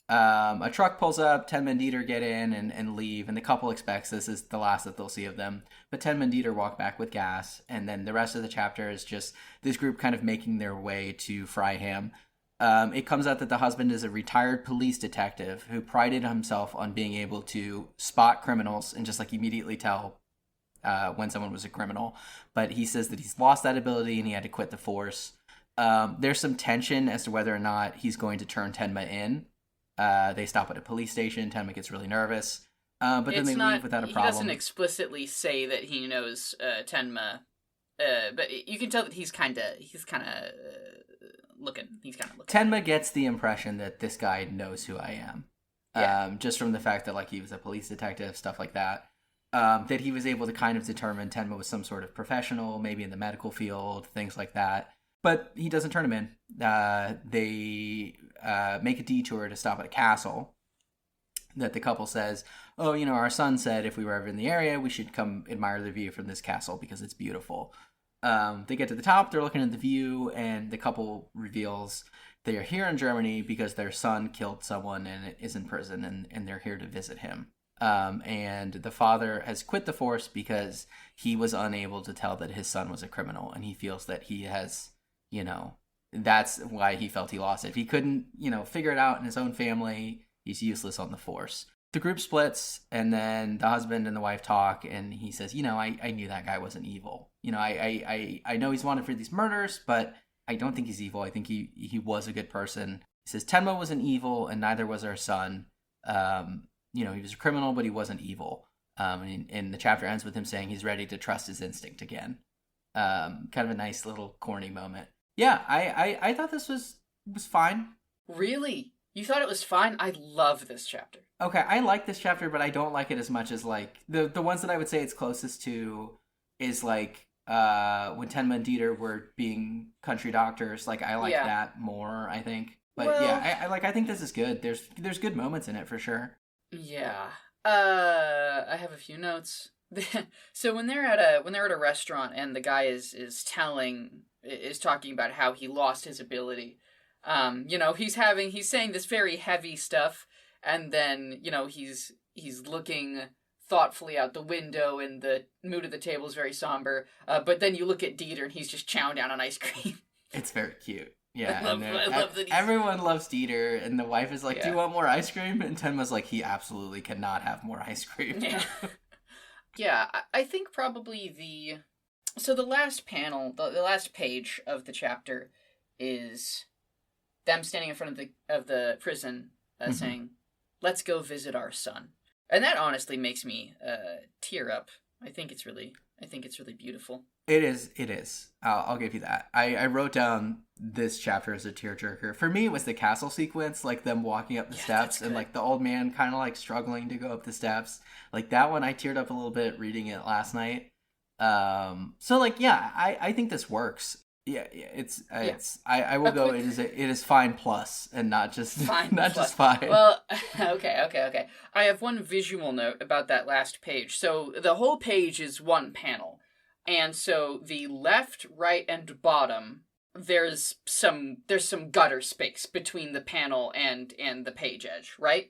A truck pulls up, Tenma and Dieter get in and leave, and the couple expects this is the last that they'll see of them. But Tenma and Dieter walk back with gas, and then the rest of the chapter is just this group kind of making their way to Fryham. It comes out that the husband is a retired police detective who prided himself on being able to spot criminals and just immediately tell when someone was a criminal. But he says that he's lost that ability and he had to quit the force. There's some tension as to whether or not he's going to turn Tenma in. They stop at a police station. Tenma gets really nervous. But then they leave without a problem.
He doesn't explicitly say that he knows Tenma. But you can tell that he's kind of looking.
Tenma gets the impression that this guy knows who I am. Yeah. Just from the fact that he was a police detective, stuff like that. That he was able to kind of determine Tenma was some sort of professional, maybe in the medical field, things like that. But he doesn't turn him in. They make a detour to stop at a castle that the couple says, oh, our son said if we were ever in the area, we should come admire the view from this castle because it's beautiful. They get to the top, they're looking at the view, and the couple reveals they are here in Germany because their son killed someone and is in prison, and they're here to visit him. And the father has quit the force because he was unable to tell that his son was a criminal, and he feels that he has, that's why he felt he lost it. If he couldn't, figure it out in his own family, he's useless on the force. The group splits, and then the husband and the wife talk, and he says, I knew that guy wasn't evil. I know he's wanted for these murders, but I don't think he's evil. I think he was a good person. He says, Tenma wasn't evil, and neither was our son. He was a criminal, but he wasn't evil. And the chapter ends with him saying he's ready to trust his instinct again. Kind of a nice little corny moment. Yeah, I thought this was fine.
Really? You thought it was fine? I love this chapter.
Okay, I like this chapter, but I don't like it as much as the ones that I would say it's closest to is when Tenma and Dieter were being country doctors. I like that more, I think. But I think this is good. There's good moments in it for sure.
Yeah. I have a few notes. So when they're at a restaurant and the guy is talking about how he lost his ability, he's saying this very heavy stuff, and then he's looking thoughtfully out the window, and the mood of the table is very somber. But then you look at Dieter, and he's just chowing down on ice cream.
It's very cute. Yeah,
I love that
everyone loves Dieter, and the wife is like, "Do you
Yeah.
want more ice cream?" And Tenma's like, "He absolutely cannot have more ice cream."
Yeah. Yeah, I think probably the last panel, the last page of the chapter is them standing in front of the prison, saying, "Let's go visit our son," and that honestly makes me tear up. I think it's really beautiful.
It is. It is. I'll give you that. I wrote down this chapter as a tearjerker. For me, it was the castle sequence, like them walking up the steps and like the old man kind of like struggling to go up the steps. Like that one, I teared up a little bit reading it last night. So like, yeah, I think this works. Yeah, it's. I will go. It is fine plus and not just
fine
not
plus.
Just fine.
Well, okay. I have one visual note about that last page. So the whole page is one panel. And so the left, right, and bottom, there's some gutter space between the panel and the page edge, right?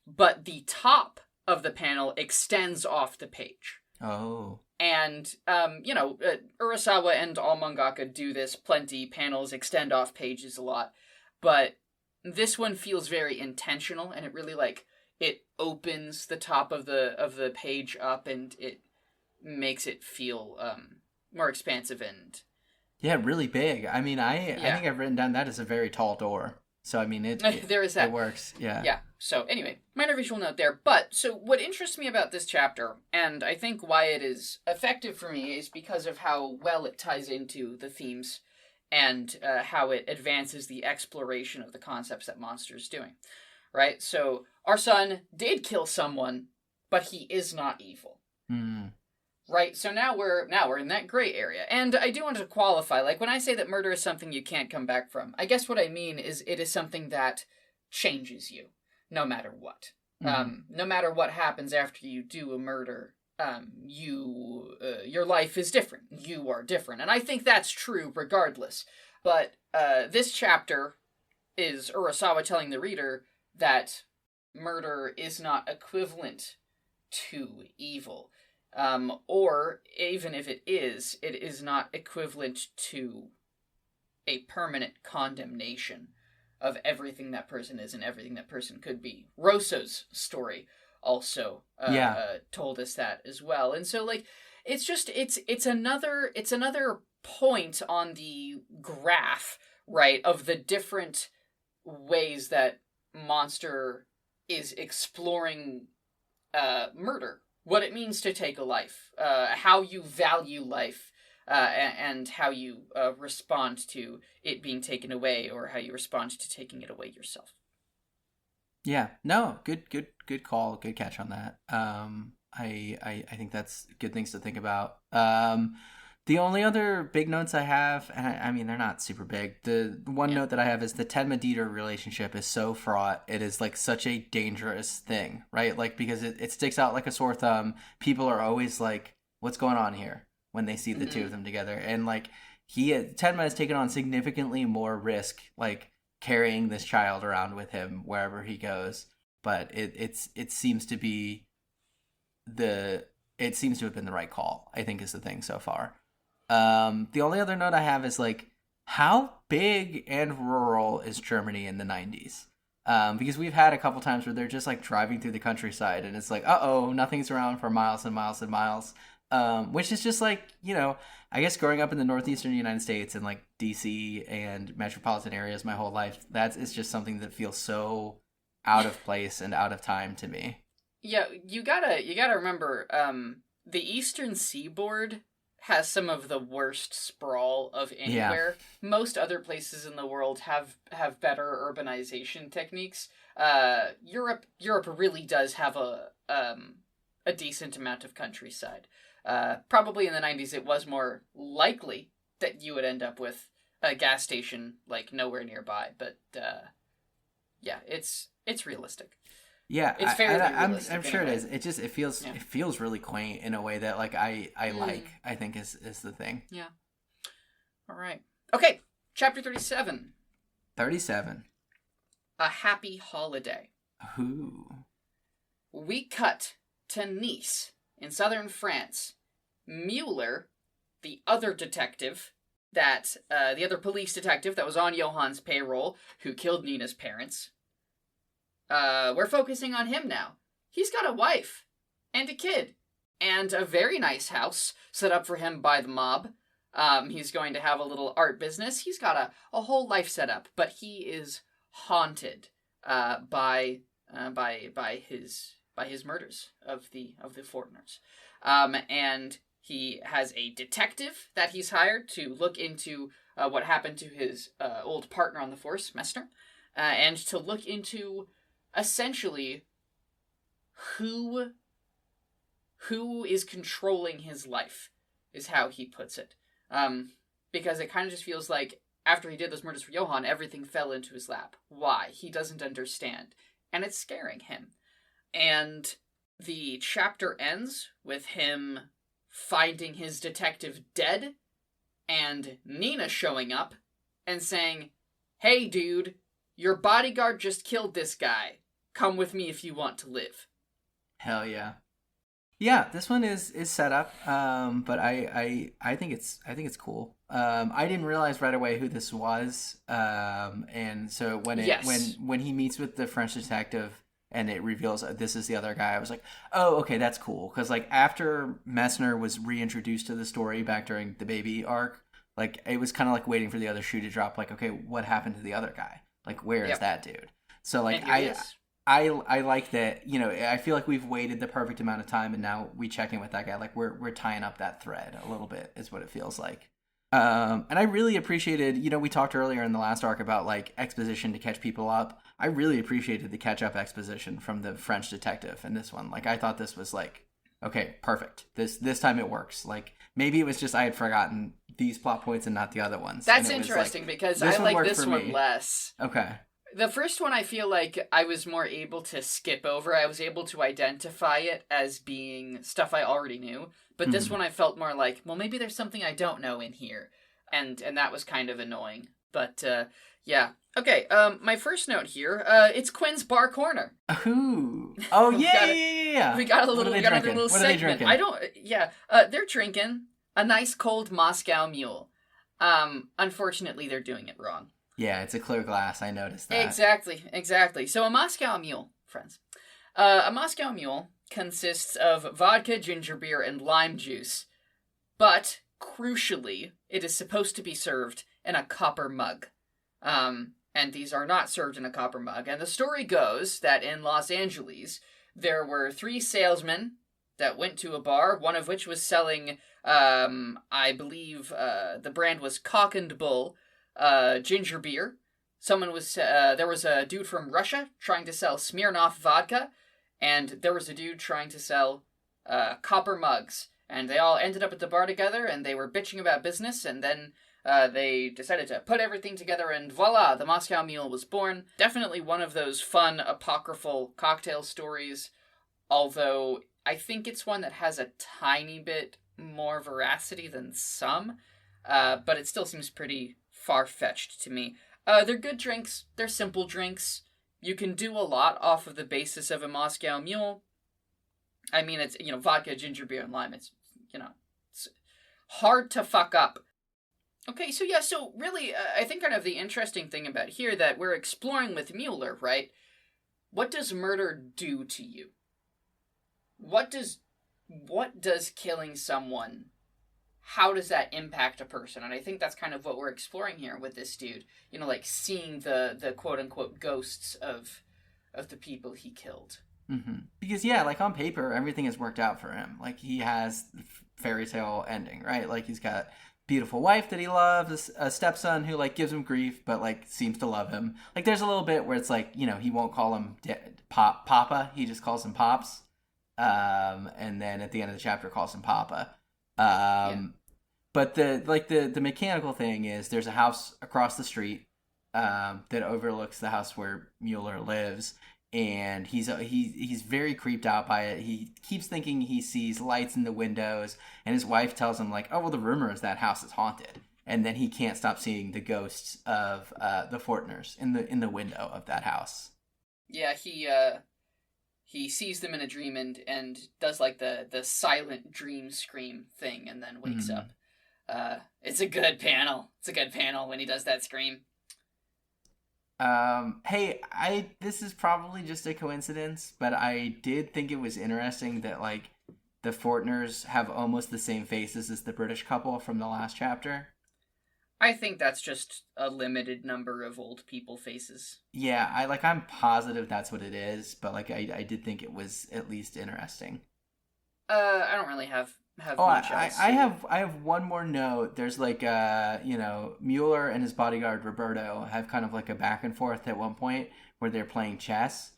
But the top of the panel extends off the page.
Oh.
And Urasawa and all mangaka do this plenty. Panels extend off pages a lot, but this one feels very intentional, and it really it opens the top of the page up, and it makes it feel more expansive and
really big. I mean, I think I've written down that as a very tall door. So I mean,
there is that.
It works. Yeah.
Yeah. So anyway, minor visual note there. But so what interests me about this chapter, and I think why it is effective for me, is because of how well it ties into the themes and how it advances the exploration of the concepts that Monster is doing. Right. So our son did kill someone, but he is not evil.
Mm.
Right, so now we're in that gray area. And I do want to qualify, like, when I say that murder is something you can't come back from, I guess what I mean is it is something that changes you, no matter what. Mm-hmm. No matter what happens after you do a murder, your life is different. You are different. And I think that's true regardless. But this chapter is Urasawa telling the reader that murder is not equivalent to evil. Or even if it is not equivalent to a permanent condemnation of everything that person is and everything that person could be. Rosa's story also told us that as well. And so like it's another point on the graph, right, of the different ways that Monster is exploring murder. What it means to take a life, how you value life, and how you respond to it being taken away, or how you respond to taking it away yourself.
Yeah, no, good call, good catch on that. I think that's good things to think about. The only other big notes I have, and I mean, they're not super big. The one note that I have is the Tenma-Dieter relationship is so fraught. It is like such a dangerous thing, right? Like, because it sticks out like a sore thumb. People are always like, what's going on here when they see the two of them together? And like, Tenma has taken on significantly more risk, like carrying this child around with him wherever he goes. But it seems to be it seems to have been the right call, I think, is the thing so far. The only other note I have is like, how big and rural is Germany in the 90s? Because we've had a couple times where they're just like driving through the countryside and it's like, nothing's around for miles and miles and miles. Which is just like, I guess growing up in the northeastern United States and like DC and metropolitan areas my whole life, it's just something that feels so out of place and out of time to me.
Yeah, you gotta remember, the Eastern Seaboard has some of the worst sprawl of anywhere. Yeah. Most other places in the world have better urbanization techniques. Europe really does have a decent amount of countryside. Probably in the 90s it was more likely that you would end up with a gas station like nowhere nearby, but yeah, it's realistic.
Yeah,
it's fairly
I'm sure it is. It feels really quaint in a way that like I like. I think is the thing.
Yeah. All right. Okay. Chapter 37.
37.
A happy holiday.
Ooh.
We cut to Nice in southern France. Mueller, the other detective, that the other police detective that was on Johan's payroll, who killed Nina's parents, we're focusing on him now. He's got a wife and a kid and a very nice house set up for him by the mob. He's going to have a little art business. He's got a whole life set up, but he is haunted by his murders of the Fortners. And he has a detective that he's hired to look into what happened to his old partner on the force, Messner, and to look into essentially who is controlling his life, is how he puts it. Because it kind of just feels like after he did those murders for Johan, everything fell into his lap. Why? He doesn't understand. And it's scaring him. And the chapter ends with him finding his detective dead and Nina showing up and saying, "Hey dude, your bodyguard just killed this guy. Come with me if you want to live."
Hell yeah. Yeah, this one is set up, but I think it's cool. I didn't realize right away who this was, and so when he meets with the French detective and it reveals this is the other guy, I was like, oh, okay, that's cool. Because like after Messner was reintroduced to the story back during the baby arc, like it was kind of like waiting for the other shoe to drop. Like, okay, what happened to the other guy? Like, where is that dude? So like I like that, you know, I feel like we've waited the perfect amount of time and now we check in with that guy. Like we're tying up that thread a little bit is what it feels like. And I really appreciated, you know, we talked earlier in the last arc about like exposition to catch people up. I really appreciated the catch up exposition from the French detective in this one. Like I thought this was like, okay, perfect. This time it works. Like maybe it was just I had forgotten these plot points and not the other ones.
That's interesting because I like this one less.
Okay.
The first one, I feel like I was more able to skip over. I was able to identify it as being stuff I already knew. But this one, I felt more like, well, maybe there's something I don't know in here. And that was kind of annoying. But, yeah. Okay, my first note here, it's Quinn's Bar Corner.
Ooh. Oh, yeah.
We got a little
What
segment.
Are they drinking?
They're drinking a nice cold Moscow Mule. Unfortunately, they're doing it wrong.
Yeah, it's a clear glass. I noticed that.
Exactly. So a Moscow Mule, friends. A Moscow Mule consists of vodka, ginger beer, and lime juice. But, crucially, it is supposed to be served in a copper mug. And these are not served in a copper mug. And the story goes that in Los Angeles, there were 3 salesmen that went to a bar, one of which was selling, I believe, the brand was Cock and Bull, ginger beer. There was a dude from Russia trying to sell Smirnoff vodka, and there was a dude trying to sell copper mugs. And they all ended up at the bar together, and they were bitching about business, and then they decided to put everything together, and voila, the Moscow Mule was born. Definitely one of those fun, apocryphal cocktail stories, although I think it's one that has a tiny bit more veracity than some, but it still seems pretty far-fetched to me. They're good drinks. They're simple drinks. You can do a lot off of the basis of a Moscow Mule. I mean, it's, vodka, ginger beer, and lime. It's hard to fuck up. Okay, so really, I think kind of the interesting thing about here that we're exploring with Mueller, right? What does murder do to you? What does killing someone, how does that impact a person? And I think that's kind of what we're exploring here with this dude. Like seeing the quote-unquote ghosts of the people he killed.
Mm-hmm. Because, yeah, like on paper, everything has worked out for him. Like he has the fairy tale ending, right? Like he's got a beautiful wife that he loves, a stepson who like gives him grief, but like seems to love him. Like there's a little bit where it's like, he won't call him Papa, he just calls him Pops. And then at the end of the chapter calls him Papa. But the mechanical thing is there's a house across the street that overlooks the house where Mueller lives, and he's very creeped out by it. He keeps thinking he sees lights in the windows, and his wife tells him like, oh well, the rumor is that house is haunted, and then he can't stop seeing the ghosts of the Fortners in the window of that house.
Yeah, he sees them in a dream and does like the silent dream scream thing and then wakes up. It's a good panel. It's a good panel when he does that scream.
Hey, this is probably just a coincidence, but I did think it was interesting that, like, the Fortners have almost the same faces as the British couple from the last chapter.
I think that's just a limited number of old people faces.
Yeah, I'm positive that's what it is, but, like, I did think it was at least interesting.
I don't really have
Oh,
much else.
I have one more note. There's like Mueller and his bodyguard Roberto have kind of like a back and forth at one point where they're playing chess.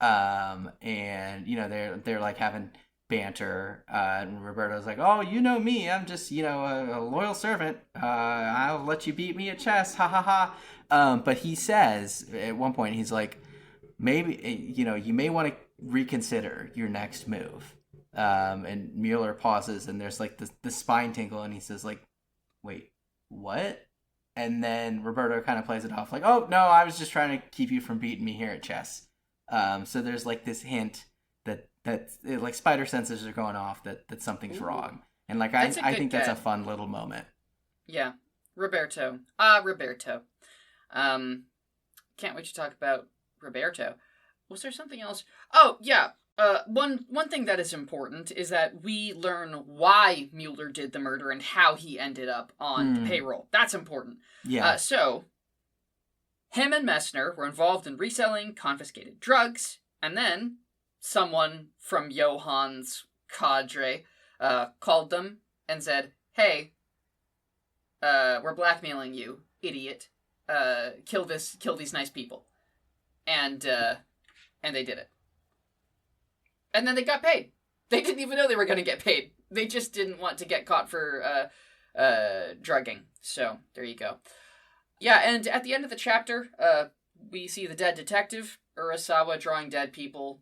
And they're like having banter, and Roberto's like, "Oh, you know me. I'm just, a loyal servant. I'll let you beat me at chess. Ha ha ha." But he says at one point, he's like, "Maybe, you may want to reconsider your next move." And Mueller pauses, and there's like the spine tingle, and he says, like, "Wait, what?" And then Roberto kind of plays it off like, "Oh no, I was just trying to keep you from beating me here at chess." So there's like this hint that like spider senses are going off that something's wrong, and like I think that's a fun little moment.
Yeah, Roberto. Roberto. Can't wait to talk about Roberto. Was there something else? Oh yeah. One thing that is important is that we learn why Mueller did the murder and how he ended up on the payroll. That's important.
Yeah.
So, him and Messner were involved in reselling confiscated drugs, and then someone from Johann's cadre called them and said, "Hey, we're blackmailing you, idiot. Kill these nice people." And they did it. And then they got paid. They didn't even know they were going to get paid. They just didn't want to get caught for drugging. So, there you go. Yeah, and at the end of the chapter, we see the dead detective. Urasawa drawing dead people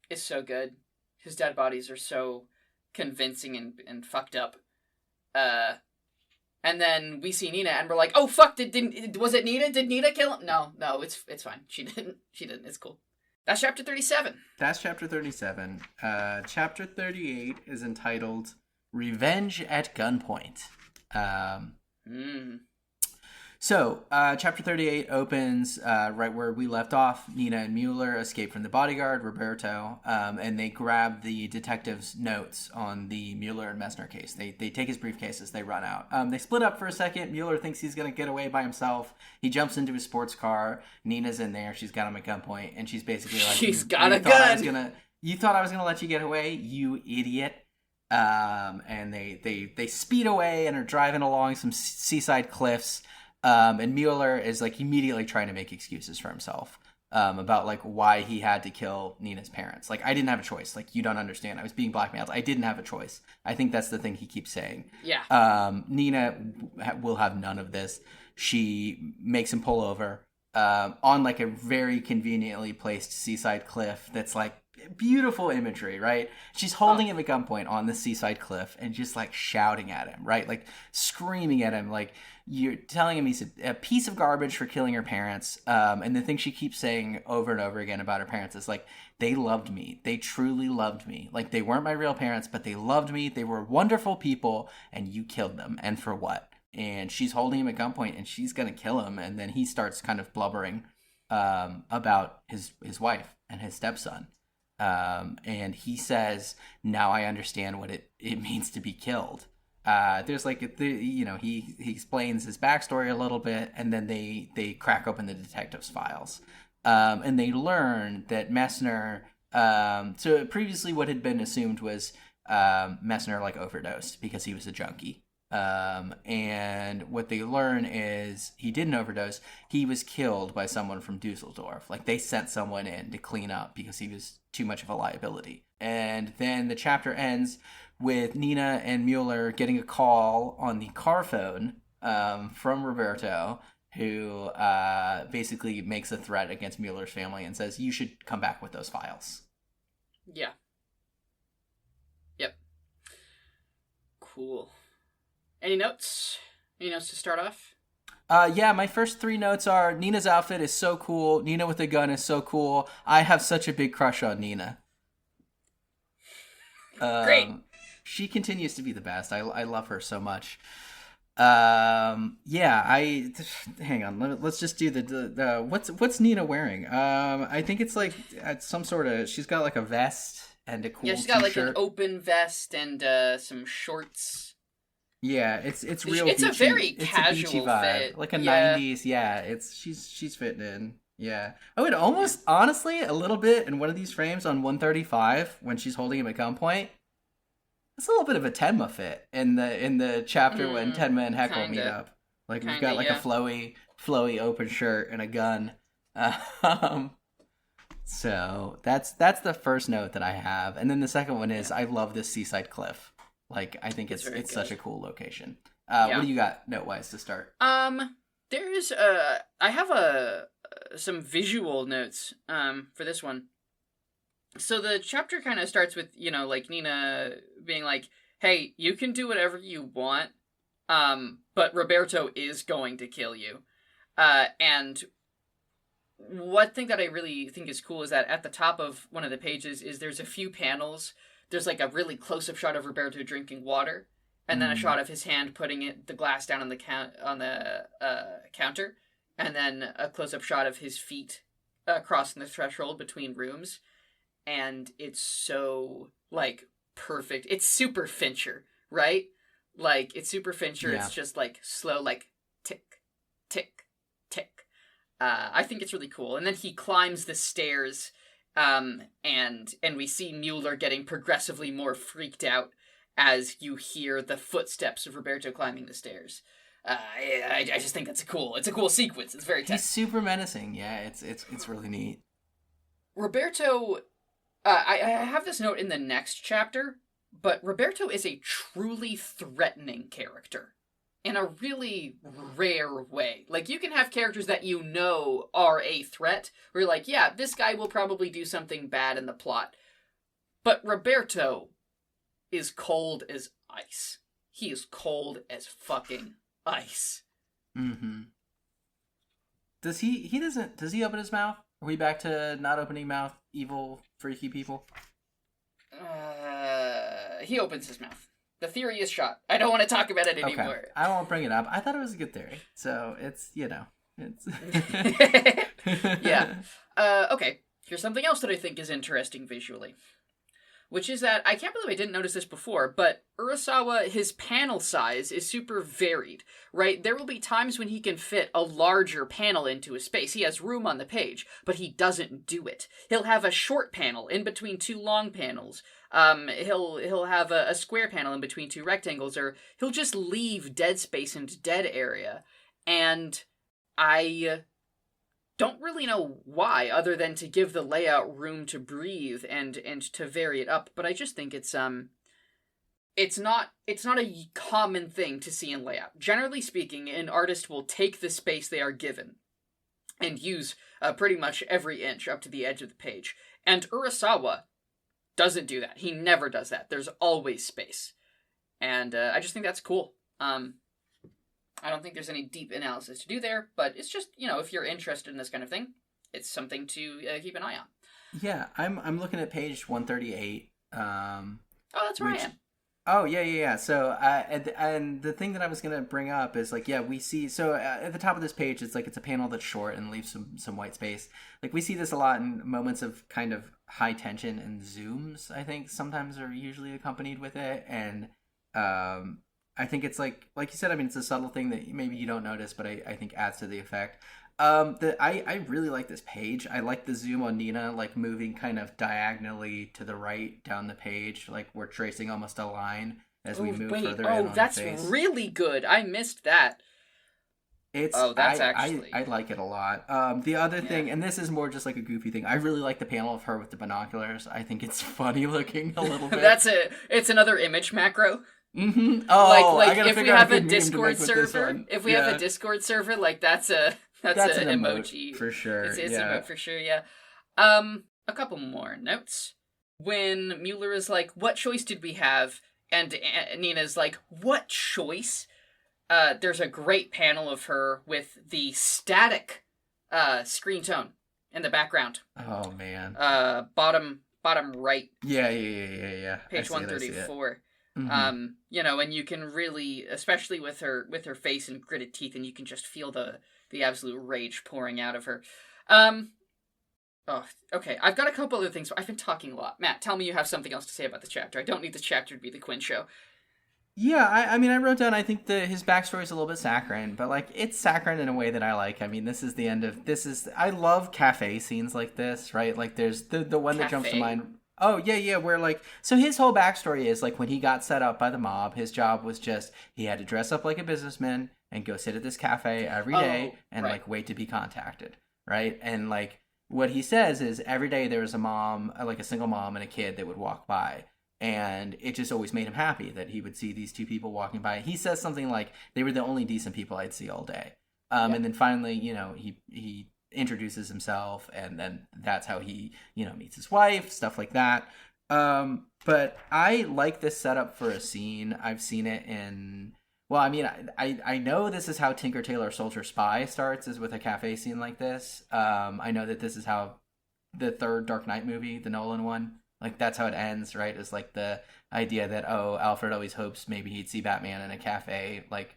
is so good. His dead bodies are so convincing and fucked up. And then we see Nina, and we're like, "Oh fuck! Was it Nina? Did Nina kill him?" No, it's fine. She didn't. It's cool. That's chapter 37.
That's chapter 37. Chapter 38 is entitled Revenge at Gunpoint. So, chapter 38 opens right where we left off. Nina and Mueller escape from the bodyguard, Roberto, and they grab the detective's notes on the Mueller and Messner case. They take his briefcases, they run out. They split up for a second. Mueller thinks he's going to get away by himself. He jumps into his sports car. Nina's in there. She's got him at gunpoint, and she's basically like,
"She's got a gun!
You thought I was going to let you get away, you idiot." And they speed away and are driving along some seaside cliffs. And Mueller is like immediately trying to make excuses for himself about like why he had to kill Nina's parents. Like, I didn't have a choice. Like, you don't understand. I was being blackmailed. I didn't have a choice. I think that's the thing he keeps saying.
Yeah.
Nina will have none of this. She makes him pull over on like a very conveniently placed seaside cliff that's like beautiful imagery, right? She's holding him at gunpoint on the seaside cliff and just like shouting at him, right? Like screaming at him, like you're telling him he's a piece of garbage for killing her parents. And the thing she keeps saying over and over again about her parents is like, they loved me. They truly loved me. Like, they weren't my real parents, but they loved me. They were wonderful people, and you killed them. And for what? And she's holding him at gunpoint, and she's going to kill him. And then he starts kind of blubbering about his wife and his stepson. And he says, "Now I understand what it means to be killed." There's like, he explains his backstory a little bit, and then they crack open the detective's files. And they learn that Messner, so previously what had been assumed was Messner like overdosed because he was a junkie. And what they learn is he didn't overdose. He was killed by someone from Dusseldorf. Like, they sent someone in to clean up because he was too much of a liability. And then the chapter ends with Nina and Mueller getting a call on the car phone from Roberto, who basically makes a threat against Mueller's family and says, "You should come back with those files."
Yeah. Yep. Cool. Any notes? Any notes to start off?
Yeah, my first 3 notes are Nina's outfit is so cool. Nina with a gun is so cool. I have such a big crush on Nina.
Great.
She continues to be the best. I love her so much. Yeah, hang on. Let's just do the what's Nina wearing? I think it's like some sort of, she's got like a vest and a cool
Yeah, she's got like an
t-shirt.
open vest and some shorts.
Yeah, it's real
It's a
beachy.
very
It's a beachy
casual
vibe,
fit.
like a
Yeah.
'90s. Yeah, it's she's fitting in. Yeah, I would almost, honestly, a little bit in one of these frames on 135 when she's holding him at gunpoint. It's a little bit of a Tenma fit in the chapter when Tenma and Heckle meet
Kinda.
up. Like we've
Kinda,
got like a
yeah.
flowy open shirt and a gun. Um, so that's the first note that I have, and then the second one is I love this seaside cliff. Like I think
It's very
it's such
good.
a cool location.
Yeah.
What do you got note wise to start?
There's I have some visual notes for this one. So the chapter kind of starts with, like Nina being like, "Hey, you can do whatever you want, but Roberto is going to kill you." And one thing that I really think is cool is that at the top of one of the pages is there's a few panels. There's like a really close-up shot of Roberto drinking water, and then a shot of his hand putting the glass down on the counter, and then a close-up shot of his feet crossing the threshold between rooms. And it's so, like, perfect. It's super Fincher, right? Like, it's super Fincher.
Yeah.
It's just, like, slow, like, tick, tick, tick. I think it's really cool. And then he climbs the stairs, and we see Mueller getting progressively more freaked out as you hear the footsteps of Roberto climbing the stairs. I just think it's a cool sequence. It's very tense.
He's super menacing. Yeah, it's really neat.
Roberto... I have this note in the next chapter, but Roberto is a truly threatening character in a really rare way. Like, you can have characters that you know are a threat, where you're like, yeah, this guy will probably do something bad in the plot. But Roberto is cold as ice. He is cold as fucking ice.
Mm-hmm. Does he open his mouth? Are we back to not opening mouth, evil, freaky people?
He opens his mouth. The theory is shot. I don't want to talk about it anymore.
Okay. I won't bring it up. I thought it was a good theory. So it's, it's...
Yeah. Okay. Here's something else that I think is interesting visually. Which is that, I can't believe I didn't notice this before, but Urasawa, his panel size is super varied, right? There will be times when he can fit a larger panel into a space. He has room on the page, but he doesn't do it. He'll have a short panel in between two long panels. He'll have a square panel in between two rectangles, or he'll just leave dead space and dead area. And I don't really know why, other than to give the layout room to breathe and to vary it up, but I just think it's not a common thing to see in layout. Generally speaking, an artist will take the space they are given and use pretty much every inch up to the edge of the page. And Urasawa doesn't do that. He never does that. There's always space. And I just think that's cool. I don't think there's any deep analysis to do there, but it's just, if you're interested in this kind of thing, it's something to keep an eye on.
Yeah, I'm looking at page 138.
Oh, that's where I am.
Oh, yeah. So, and the thing that I was going to bring up is, like, yeah, we see, so at the top of this page, it's like, it's a panel that's short and leaves some white space. Like, we see this a lot in moments of kind of high tension, and zooms, I think, sometimes are usually accompanied with it, and, I think it's like you said, I mean, it's a subtle thing that maybe you don't notice, but I think adds to the effect. I really like this page. I like the zoom on Nina, like, moving kind of diagonally to the right down the page, like we're tracing almost a line as we move further in on the face.
Oh, that's really good. I missed that.
I like it a lot. The other thing, and this is more just like a goofy thing, I really like the panel of her with the binoculars. I think it's funny looking a little bit.
It's another image macro.
Mm-hmm. Oh,
like if we have a Discord server, like that's an emoji
for sure.
It's an emote for sure. Yeah. A couple more notes. When Mueller is like, "What choice did we have?" and Nina's like, "What choice?" There's a great panel of her with the static screen tone in the background.
Oh man.
Bottom right.
Yeah.
Page 134.
Mm-hmm.
And you can really, especially with her face and gritted teeth, and you can just feel the absolute rage pouring out of her. Oh, okay. I've got a couple other things. I've been talking a lot. Matt, tell me you have something else to say about this chapter. I don't need this chapter to be the Quinn show.
Yeah, I mean, I wrote down. I think his backstory is a little bit saccharine, but like it's saccharine in a way that I like. I mean, this is the end of this is. I love cafe scenes like this, right? Like there's the one that jumps to
Cafe?
mind. Oh yeah, where like so his whole backstory is like when he got set up by the mob, his job was just he had to dress up like a businessman and go sit at this cafe every day
Oh,
and
right.
like wait to be contacted, right? And like what he says is every day there was a mom, like a single mom and a kid that would walk by. And it just always made him happy that he would see these two people walking by. He says something like, they were the only decent people I'd see all day.
Yeah.
And then finally, he introduces himself, and then that's how he, meets his wife, stuff like that. But I like this setup for a scene. I've seen it in... Well, I mean, I know this is how Tinker Tailor Soldier Spy starts, is with a cafe scene like this. I know that this is how the third Dark Knight movie, the Nolan one, like that's how it ends, right? Is like the idea that Alfred always hopes maybe he'd see Batman in a cafe, like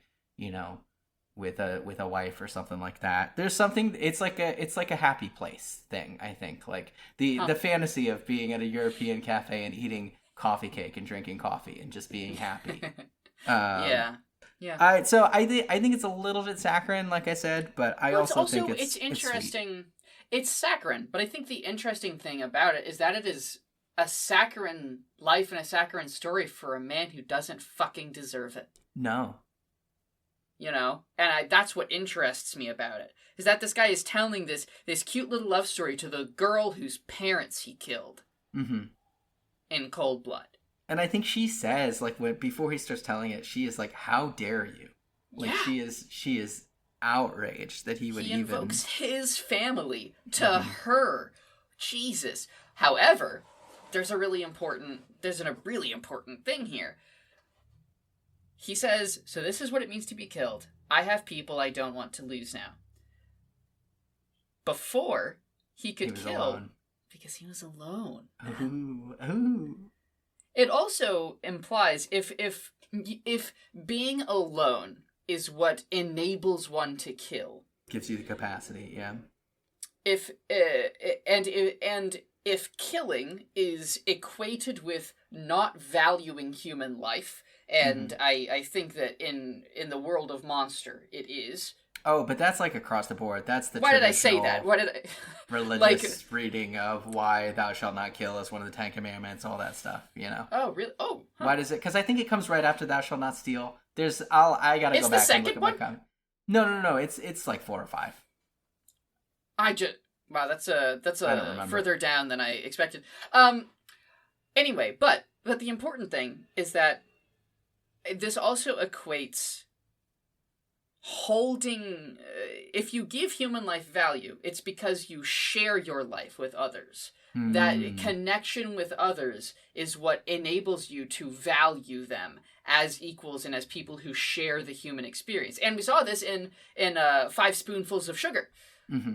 with a wife or something like that. There's something. It's like a happy place thing. I think like the fantasy of being at a European cafe and eating coffee cake and drinking coffee and just being happy.
Yeah.
So I think it's a little bit saccharine, like I said, but I also think it's
interesting.
It's sweet.
It's saccharine, but I think the interesting thing about it is that it is a saccharine life and a saccharine story for a man who doesn't fucking deserve it.
No.
And that's what interests me about it, is that this guy is telling this cute little love story to the girl whose parents he killed in cold blood.
And I think she says, like, before he starts telling it, she is like, "How dare you?" Like,
yeah.
she is outraged that he would
He
even...
invokes his family to her. Jesus. However, there's a really important thing here. He says, so this is what it means to be killed. I have people I don't want to lose now. Before, he could kill
alone.
because he was alone.
Ooh.
It also implies if being alone is what enables one to kill,
Gives you the capacity, yeah.
if killing is equated with not valuing human life, and I think that in the world of Monster it is.
Oh, but that's like across the board. That's the
Why did I say that? What did I...
religious reading of why thou shalt not kill is one of the 10 Commandments, all that stuff,
Oh, really? Oh. Huh.
Why does it? Because I think it comes right after thou shalt not steal. I gotta go back and look at my comment. No. It's like 4 or 5.
Wow, that's a further down than I expected. Anyway, but the important thing is that this also equates holding... if you give human life value, it's because you share your life with others. That connection with others is what enables you to value them as equals and as people who share the human experience. And we saw this in 5 spoonfuls of sugar.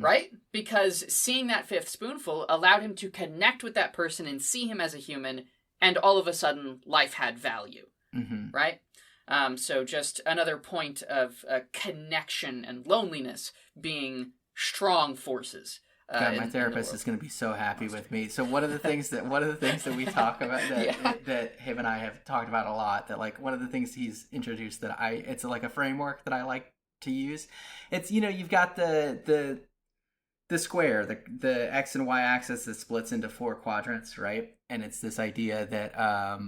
Right? Because seeing that 5th spoonful allowed him to connect with that person and see him as a human, and all of a sudden life had value. Right? So just another point of connection and loneliness being strong forces.
God, my therapist is going to be so happy with me. So one of the things that we talk about that him and I have talked about a lot, that like one of the things he's introduced that it's like a framework that I like to use. It's, you've got the square, the X and Y axis that splits into 4 quadrants, right? And it's this idea that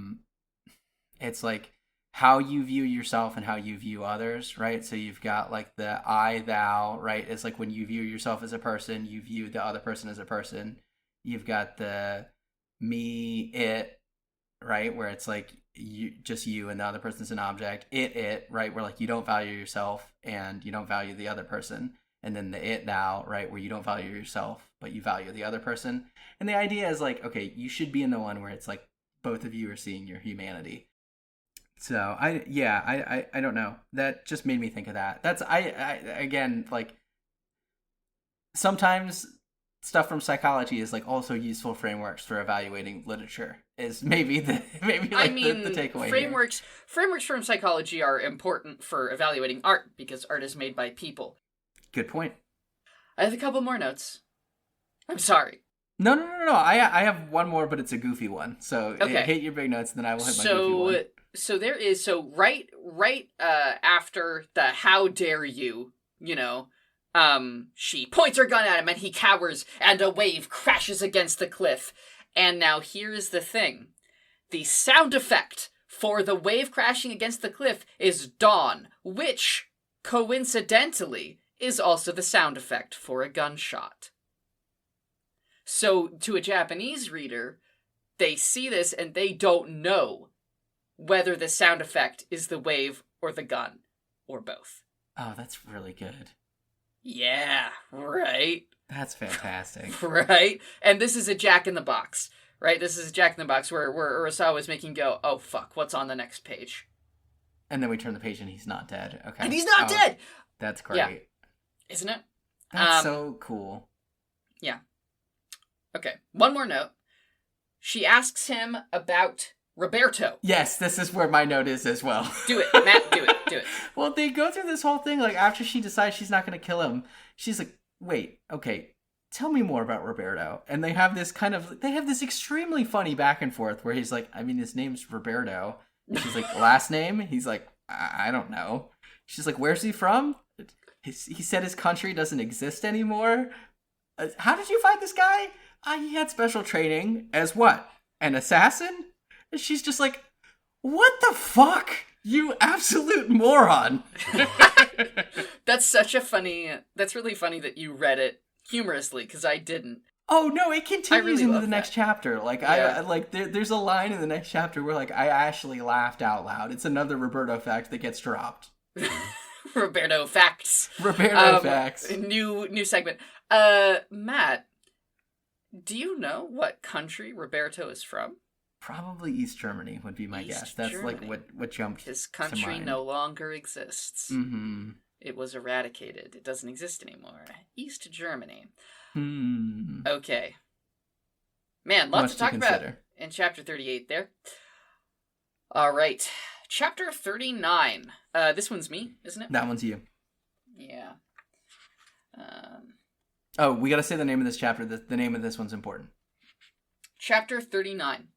it's like how you view yourself and how you view others, right? So you've got like the I, thou, right? It's like when you view yourself as a person, you view the other person as a person. You've got the me, it, right? Where it's like you and the other person's an object. It, right? Where like you don't value yourself and you don't value the other person. And then the it, thou, right? Where you don't value yourself, but you value the other person. And the idea is like, okay, you should be in the one where it's like both of you are seeing your humanity. So I don't know. That just made me think of that. That's I again, like sometimes stuff from psychology is like also useful frameworks for evaluating literature. Is maybe the the takeaway.
Frameworks from psychology are important for evaluating art because art is made by people.
Good point.
I have a couple more notes. I'm sorry.
No. I have one more, but it's a goofy one. So
okay.
Hit your big notes, and then I will hit my goofy one.
So there is right after the how dare you, she points her gun at him and he cowers and a wave crashes against the cliff. And now here's the thing. The sound effect for the wave crashing against the cliff is dawn, which, coincidentally, is also the sound effect for a gunshot. So, to a Japanese reader, they see this and they don't know whether the sound effect is the wave or the gun, or both.
Oh, that's really good.
Yeah, right?
That's fantastic.
Right? And this is a Jack in the Box, right? This is a Jack in the Box where Urasawa is making go, oh fuck, what's on the next page?
And then we turn the page and he's not dead. Okay.
And he's not dead!
That's great.
Yeah. Isn't it?
That's so cool.
Yeah. Okay, one more note. She asks him about Roberto.
Yes, this is where my note is as well.
Do it, Matt, do it.
Well, they go through this whole thing, like, after she decides she's not going to kill him, she's like, wait, okay, tell me more about Roberto. And they have this extremely funny back and forth where he's like, I mean, his name's Roberto. And she's like, last name? He's like, I don't know. She's like, where's he from? He said his country doesn't exist anymore. How did you find this guy? He had special training as what? An assassin? And she's just like, what the fuck? You absolute moron.
That's really funny that you read it humorously, because I didn't.
Oh no, it continues into the next chapter. Like,
yeah.
There's a line in the next chapter where like I actually laughed out loud. It's another Roberto fact that gets dropped.
Roberto facts.
Roberto facts.
New segment. Matt, do you know what country Roberto is from?
Probably East Germany would be my guess. That's Germany. Like what jumped.
His country
to mind.
no longer exists.
Mm-hmm.
It was eradicated. It doesn't exist anymore. East Germany. Okay. Man, lots to talk about in chapter 38 there. All right. Chapter 39. This one's me, isn't it?
That one's you.
Yeah.
Oh, we gotta say the name of this chapter. The name of this one's important.
Chapter 39.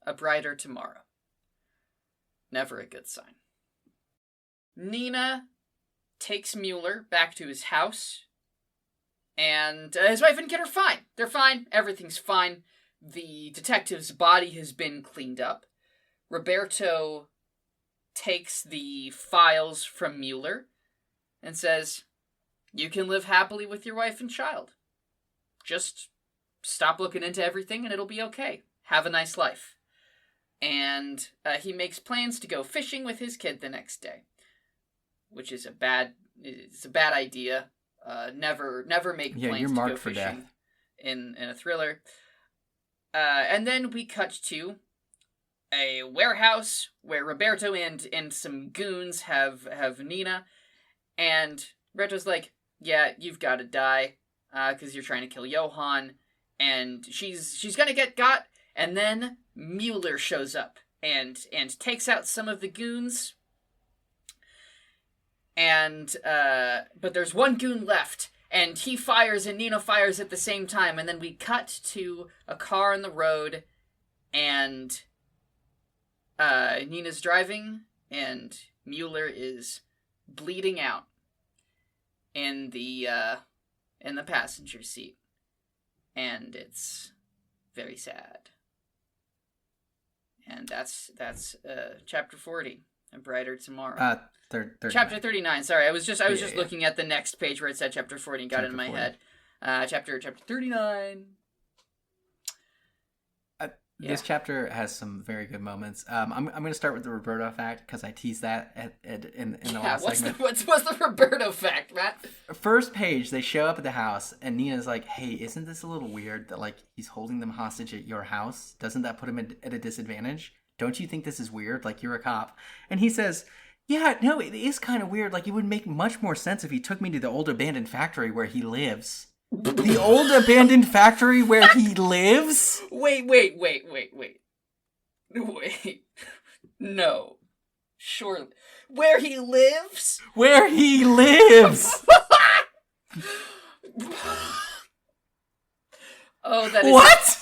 A Brighter Tomorrow. Never a good sign. Nina takes Mueller back to his house, and his wife and kid are fine. They're fine. Everything's fine. The detective's body has been cleaned up. Roberto takes the files from Mueller and says, you can live happily with your wife and child. Just stop looking into everything and it'll be okay. Have a nice life. And he makes plans to go fishing with his kid the next day, which is a bad idea. Never make plans to go fishing in a thriller. And then we cut to a warehouse where Roberto and some goons have Nina, and Roberto's like, yeah, you've got to die, because you're trying to kill Johann, and she's gonna get got, and then Mueller shows up and takes out some of the goons, and but there's one goon left, and he fires and Nina fires at the same time, and then we cut to a car on the road, and Nina's driving, and Mueller is bleeding out in the passenger seat, and it's very sad. And that's chapter 40, A Brighter Tomorrow. Chapter 39. Sorry, I was just looking at the next page where it said chapter 40 and got it in my head. Chapter 39.
This chapter has some very good moments. I'm going to start with the Roberto fact because I teased that in the last segment.
What's the Roberto fact, Matt?
First page, they show up at the house, and Nina's like, hey, isn't this a little weird that like he's holding them hostage at your house? Doesn't that put him at a disadvantage? Don't you think this is weird? Like, you're a cop. And he says, yeah, no, it is kind of weird. Like, it would make much more sense if he took me to the old abandoned factory where he lives. The old abandoned factory where he lives?
Wait. No. Surely. Where he lives?
Where he lives!
Oh, that is...
What?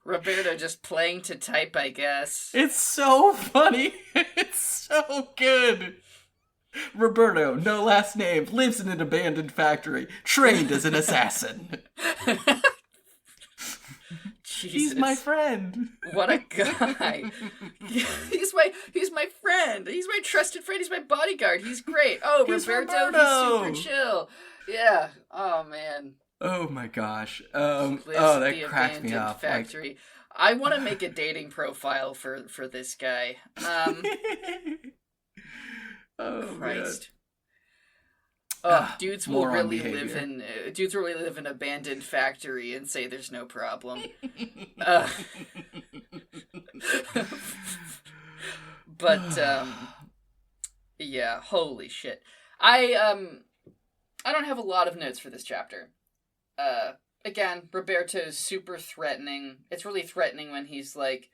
Roberto just playing to type, I guess.
It's so funny. It's so good. Roberto, no last name, lives in an abandoned factory, trained as an assassin.
Jesus.
He's my friend.
What a guy. He's my friend. He's my trusted friend. He's my bodyguard. He's great. Oh,
He's
Roberto,
Roberto.
he's super chill. Yeah. Oh, man.
Oh my gosh.
Lives
Oh,
at
that cracked me up.
Factory. I want to make a dating profile for this guy.
Oh,
Christ.
Man.
Dudes will
Moron
really
behavior.
live in an abandoned factory and say there's no problem. But yeah, holy shit. I don't have a lot of notes for this chapter. Again, Roberto's super threatening. It's really threatening when he's like,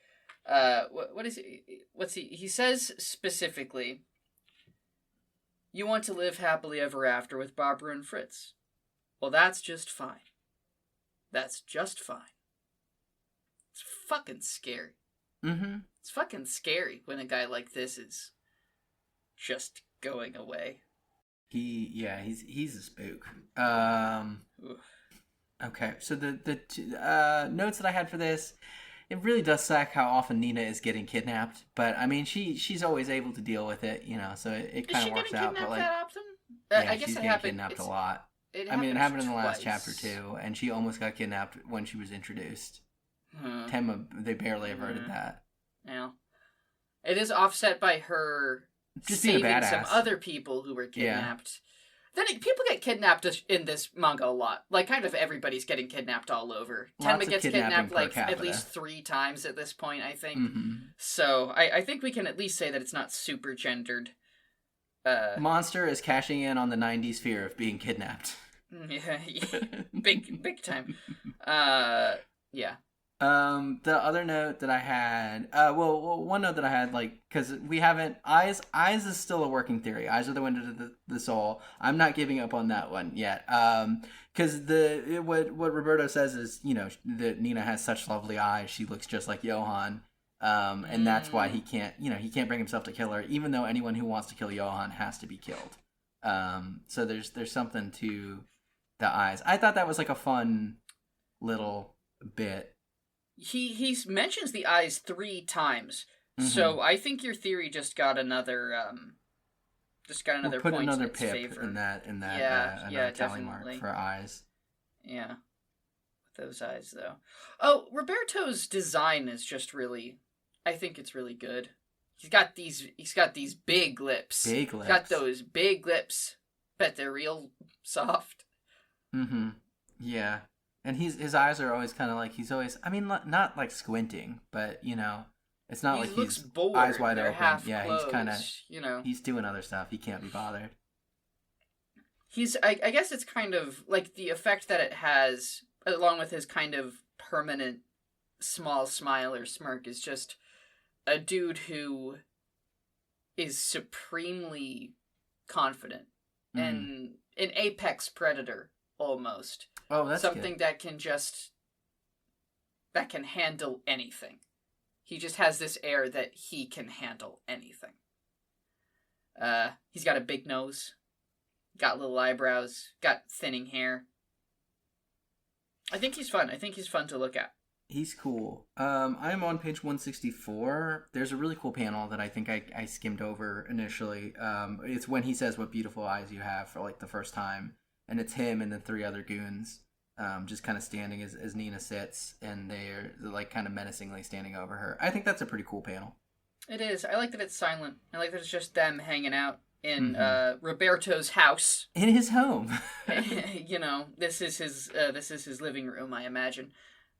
what is he? He says specifically, "You want to live happily ever after with Barbara and Fritz. Well, that's just fine. That's just fine." It's fucking scary.
Mm-hmm.
It's fucking scary when a guy like this is just going away.
He's a spook.
Oof.
Okay, so the notes that I had for this, it really does suck how often Nina is getting kidnapped. But I mean, she's always able to deal with it, so it kind of works out. But like,
that often?
yeah,
I guess
she's
it
getting
happened.
kidnapped a lot.
It
happened in the last
twice.
chapter too, and she almost got kidnapped when she was introduced.
Huh.
Tenma, they barely averted that.
Yeah. It is offset by her
Just being a
saving
badass.
some other people who were
Yeah.
kidnapped. Then people get kidnapped in this manga a lot. Like, kind of everybody's getting kidnapped all over.
Lots
Tenma
of
gets
kidnapping
kidnapped
per
like
capita.
at least 3 times at this point, I think.
Mm-hmm.
So I think we can at least say that it's not super gendered.
Monster is cashing in on the 90s fear of being kidnapped.
Yeah, big time. Yeah.
The other note that I had, one note that I had, like, because we haven't, eyes is still a working theory. Eyes are the window to the soul. I'm not giving up on that one yet. Because what Roberto says is, that Nina has such lovely eyes. She looks just like Johan. And that's why he can't bring himself to kill her, even though anyone who wants to kill Johan has to be killed. So there's something to the eyes. I thought that was like a fun little bit.
He mentions the eyes 3 times, so I think your theory just got another
We'll put
point
another
in its
pip
favor.
in that
Yeah,
tally mark
definitely.
for eyes.
Yeah, with those eyes though. Oh, Roberto's design is just really, I think it's really good. He's got these big lips.
Big lips.
He's got those big lips. Bet they're real soft.
Mm-hmm. Yeah. And his eyes are always kind of like, he's always, I mean, not like squinting, but, it's not like
looks
he's
bored.
eyes wide
They're
open.
half
Yeah,
closed,
he's kind of, he's doing other stuff. He can't be bothered.
I guess it's kind of like the effect that it has, along with his kind of permanent small smile or smirk, is just a dude who is supremely confident and an apex predator almost.
Oh, that's
something
good.
that can handle anything. He just has this air that he can handle anything. He's got a big nose, got little eyebrows, got thinning hair. I think he's fun. I think he's fun to look at.
He's cool. I'm on page 164. There's a really cool panel that I think I skimmed over initially. It's when he says, "What beautiful eyes you have," for like the first time. And it's him and the 3 other goons, just kind of standing as Nina sits, and they're like kind of menacingly standing over her. I think that's a pretty cool panel.
It is. I like that it's silent. I like that it's just them hanging out in Roberto's house.
In his home.
This is his living room, I imagine.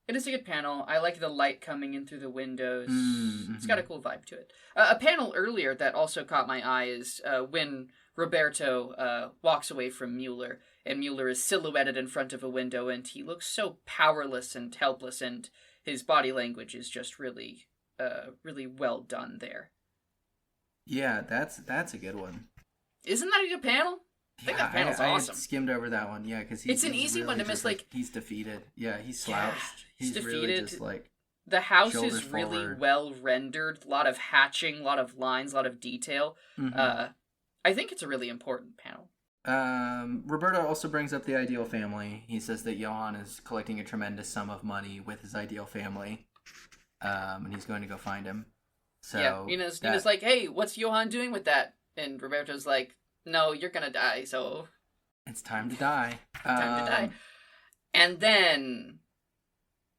It is a good panel. I like the light coming in through the windows.
Mm-hmm.
It's got a cool vibe to it. A panel earlier that also caught my eye is when Roberto walks away from Mueller, and Mueller is silhouetted in front of a window, and he looks so powerless and helpless, and his body language is just really, really well done there.
Yeah, that's a good one.
Isn't that a good panel? I think that panel's awesome.
I skimmed over that one, yeah, because
it's an easy one to miss. Like
he's defeated. Yeah, he's slouched.
Yeah,
he's
defeated.
Really just like
the house is really
forward.
well rendered. A lot of hatching, a lot of lines, a lot of detail.
Mm-hmm.
I think it's a really important panel.
Roberto also brings up the ideal family. He says that Johan is collecting a tremendous sum of money with his ideal family, and he's going to go find him. So
yeah, Nina's like, hey, what's Johan doing with that? And Roberto's like, no, you're gonna die, so...
It's time to die.
Time to die. And then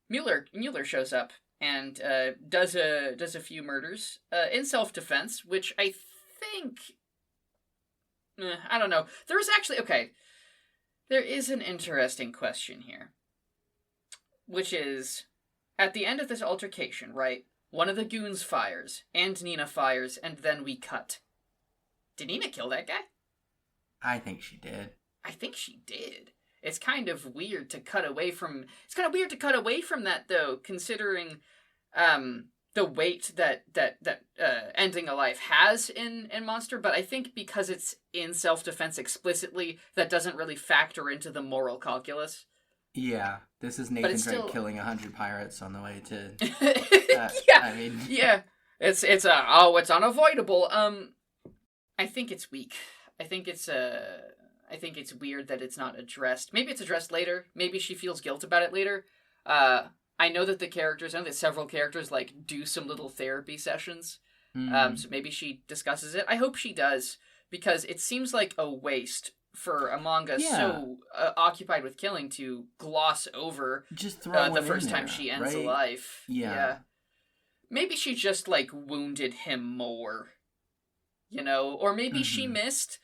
Mueller shows up and does a few murders in self-defense, which I think... I don't know. There is an interesting question here. Which is, at the end of this altercation, right? One of the goons fires, and Nina fires, and then we cut. Did Nina kill that guy?
I think she did.
I think she did. It's kind of weird to cut away from... It's kind of weird to cut away from that, though, considering the weight that ending a life has in Monster, but I think because it's in self-defense explicitly, that doesn't really factor into the moral calculus.
Yeah, this is Nathan Drake killing 100 pirates on the way to...
yeah,
I mean...
yeah. It's unavoidable. I think it's weak. I think it's weird that it's not addressed. Maybe it's addressed later. Maybe she feels guilt about it later. I know that several characters like do some little therapy sessions.
Mm-hmm.
So maybe she discusses it. I hope she does, because it seems like a waste for a manga so occupied with killing to gloss over
just throw
the first time she ends a life.
Yeah.
Maybe she just like wounded him more. Or maybe she missed.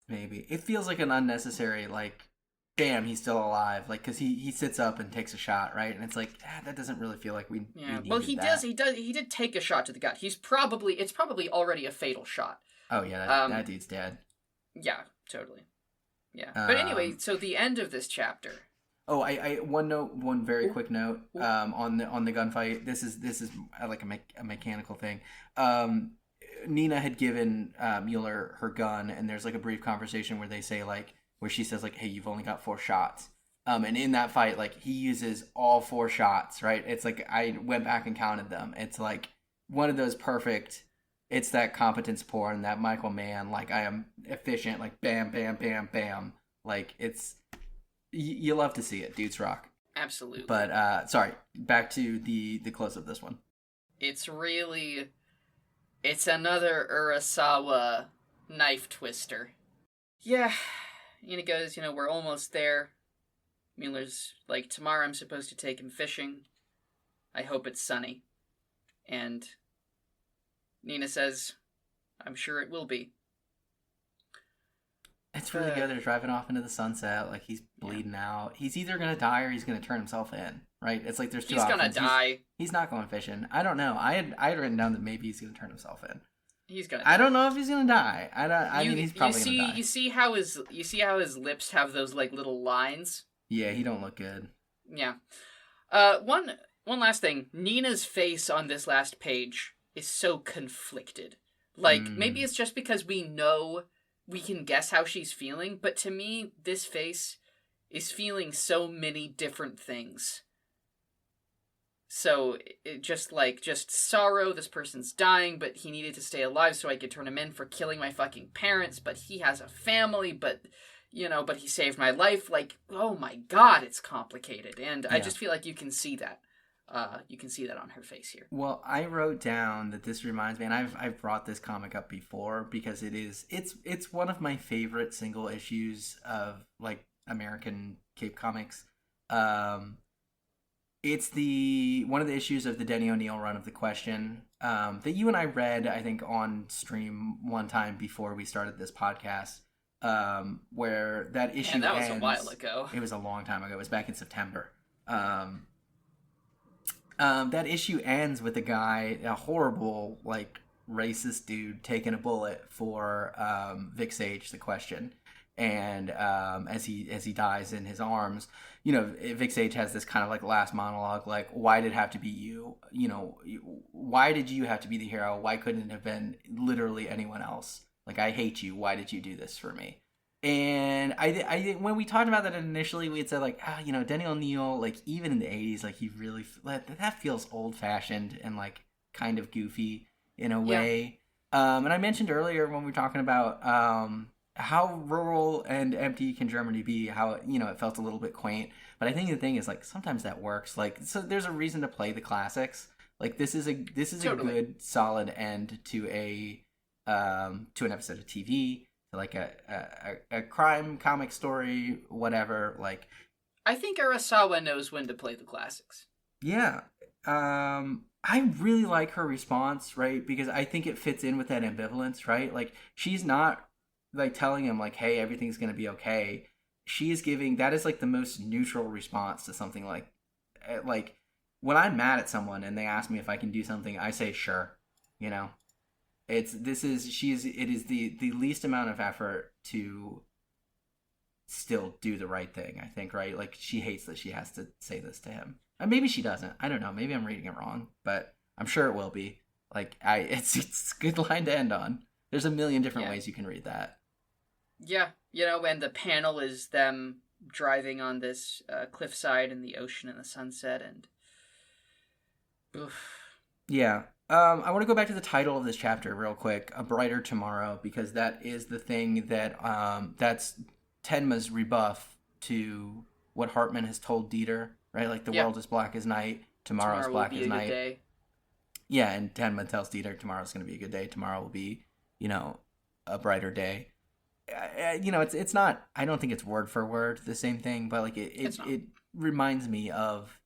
Maybe. It feels like an unnecessary, like, damn, he's still alive. Like, because he sits up and takes a shot, right? And it's like, that doesn't really feel like we needed
well, he
that.
He did take a shot to the gut. It's probably already a fatal shot.
Oh, yeah, that dude's dead.
Yeah, totally. Yeah. But anyway, so the end of this chapter.
Oh, one very quick note on the gunfight. This is like a mechanical thing. Nina had given Mueller her gun, and there's like a brief conversation where they say where she says hey, you've only got 4 shots. And in that fight, he uses all 4 shots, right? It's like, I went back and counted them. It's like one of those perfect, it's that competence porn, that Michael Mann, I am efficient, bam, bam, bam, bam. It's, you love to see it. Dudes rock.
Absolutely.
But, sorry, back to the close of this one.
It's another Urasawa knife twister. Yeah. Nina goes, we're almost there. Mueller's like, tomorrow I'm supposed to take him fishing. I hope it's sunny. And Nina says, I'm sure it will be.
It's really good. They're driving off into the sunset. He's bleeding out. He's either going to die or he's going to turn himself in, right? It's like there's 2 options.
He's going to die.
He's not going fishing. I don't know. I had written down that maybe he's going to turn himself in.
He's going
to die. I don't know if he's going to die. I mean, he's probably going to die.
You see how his lips have those little lines?
Yeah, he don't look good.
Yeah. One last thing. Nina's face on this last page is so conflicted. Maybe it's just because we know, we can guess how she's feeling, but to me, this face is feeling so many different things. So, it just sorrow, this person's dying, but he needed to stay alive so I could turn him in for killing my fucking parents, but he has a family, but he saved my life. Oh my god, it's complicated, and I just feel like you can see that. You can see that on her face here.
Well, I wrote down that this reminds me, and I've brought this comic up before because it's one of my favorite single issues of American Cape Comics. It's one of the issues of the Denny O'Neil run of The Question that you and I read, I think, on stream one time before we started this podcast. Where that issue ends.
Was a while ago.
It was a long time ago. It was back in September. that issue ends with a horrible, like, racist dude taking a bullet for Vic Sage, the Question. And as he dies in his arms, Vic Sage has this kind of like last monologue, like, why did it have to be you? Why did you have to be the hero? Why couldn't it have been literally anyone else? Like, I hate you. Why did you do this for me? And I when we talked about that initially, we had said like, Denny O'Neil, like, even in the 80s, like, he really, that feels old fashioned and like kind of goofy in a way. And I mentioned earlier when we were talking about how rural and empty can Germany be, how it felt a little bit quaint. But I think the thing is, like, sometimes that works. Like, so there's a reason to play the classics. Like, this is totally a good solid end to an episode of TV. Like a crime comic story, whatever. Like,
I think Urasawa knows when to play the classics.
Yeah. I really like her response, right? Because I think it fits in with that ambivalence, right? Like, she's not like telling him like, hey, everything's going to be okay. She is giving, that is like the most neutral response to something like when I'm mad at someone and they ask me if I can do something, I say, sure, it is the least amount of effort to still do the right thing, I think, right? Like, she hates that she has to say this to him. And maybe she doesn't. I don't know. Maybe I'm reading it wrong, but I'm sure it will be. Like, it's a good line to end on. There's a million different ways you can read that.
Yeah, and the panel is them driving on this cliffside in the ocean in the sunset, and oof.
Yeah. I want to go back to the title of this chapter real quick, A Brighter Tomorrow, because that is the thing that that's Tenma's rebuff to what Hartman has told Dieter, right? Like, the world is black as night, tomorrow's black as night. Day. Yeah, and Tenma tells Dieter tomorrow's going to be a good day, tomorrow will be, a brighter day. It's not, I don't think it's word for word the same thing, but like it reminds me of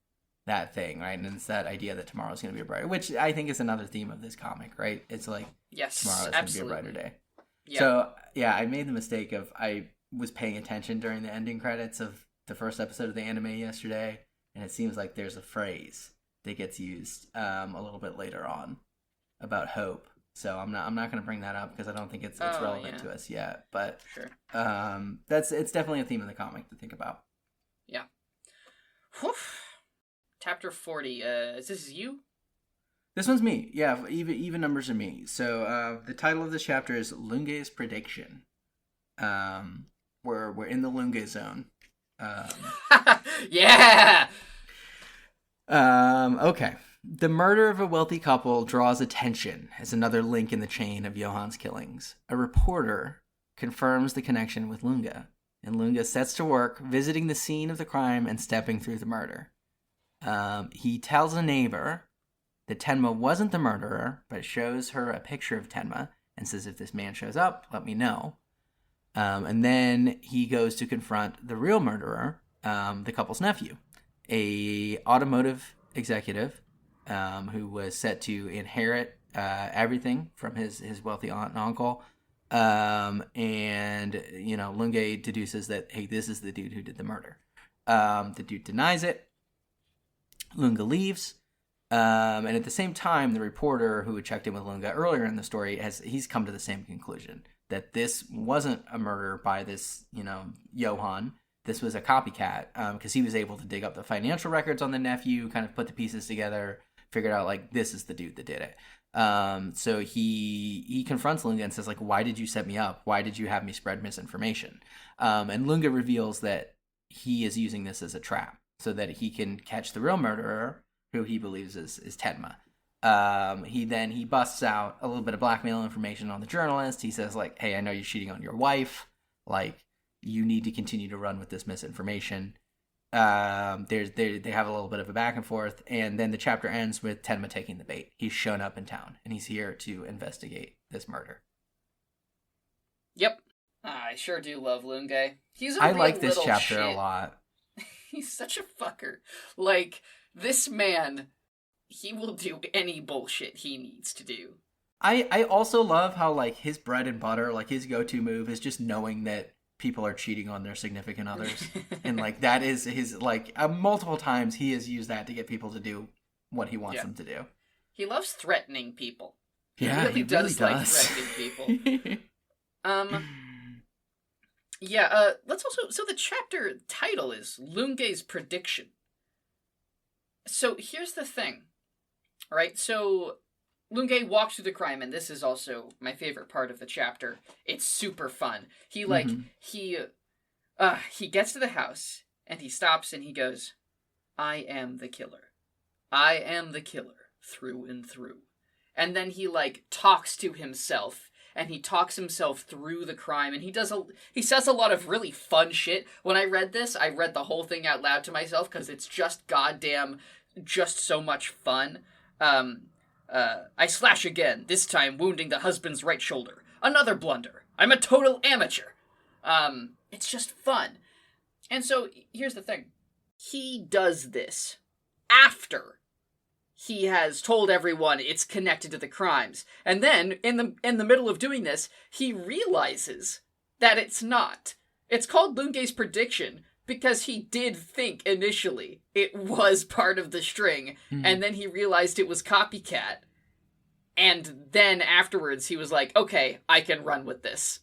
that thing, right? And it's that idea that tomorrow's going to be a brighter, which I think is another theme of this comic, right? It's like,
yes,
tomorrow's going to be a brighter day.
Yeah.
So, yeah, I made the mistake of, I was paying attention during the ending credits of the first episode of the anime yesterday, and it seems like there's a phrase that gets used a little bit later on about hope. So I'm not going to bring that up because I don't think it's relevant to us yet. But
sure.
It's definitely a theme of the comic to think about.
Yeah. Whew. Chapter 40. Is this you?
This one's me. Yeah, even numbers are me. So the title of this chapter is Lunge's Prediction. We're in the Lunge zone.
Yeah.
Okay. The murder of a wealthy couple draws attention as another link in the chain of Johann's killings. A reporter confirms the connection with Lunga, and Lunga sets to work visiting the scene of the crime and stepping through the murder. He tells a neighbor that Tenma wasn't the murderer, but shows her a picture of Tenma and says, if this man shows up, let me know. And then he goes to confront the real murderer, the couple's nephew, a automotive executive who was set to inherit everything from his wealthy aunt and uncle. And, Lunge deduces that, hey, this is the dude who did the murder. The dude denies it. Lunga leaves. And at the same time, the reporter who had checked in with Lunga earlier in the story, he's come to the same conclusion, that this wasn't a murder by this, Johann. This was a copycat, because he was able to dig up the financial records on the nephew, kind of put the pieces together, figured out, like, this is the dude that did it. So he confronts Lunga and says, like, why did you set me up? Why did you have me spread misinformation? And Lunga reveals that he is using this as a trap so that he can catch the real murderer, who he believes is Tenma. He busts out a little bit of blackmail information on the journalist. He says, like, hey, I know you're cheating on your wife. Like, you need to continue to run with this misinformation. They have a little bit of a back and forth, and then the chapter ends with Tenma taking the bait. He's shown up in town, and he's here to investigate this murder.
Yep. I sure do love Lunge.
I like this chapter a lot.
He's such a fucker. Like, this man, he will do any bullshit he needs to do.
I also love how, like, his bread and butter, like, his go-to move is just knowing that people are cheating on their significant others. And, like, that is his, like, multiple times he has used that to get people to do what he wants
Yeah.
them to do.
He loves threatening people.
Yeah,
He really does like threatening people. Yeah, let's also... So the chapter title is Lunge's Prediction. So here's the thing, right? So Lunge walks through the crime, and this is also my favorite part of the chapter. It's super fun. He, he gets to the house, and he stops, and he goes, I am the killer. I am the killer, through and through. And then he, talks to himself, and he talks himself through the crime, and he says a lot of really fun shit. When I read this, I read the whole thing out loud to myself, because it's just just so much fun. I slash again, this time wounding the husband's right shoulder. Another blunder. I'm a total amateur. It's just fun. And so, here's the thing. He does this after he has told everyone it's connected to the crimes. And then, in the middle of doing this, he realizes that it's not. It's called Lunge's Prediction because he did think initially it was part of the string, and then he realized it was copycat. And then afterwards, he was like, okay, I can run with this.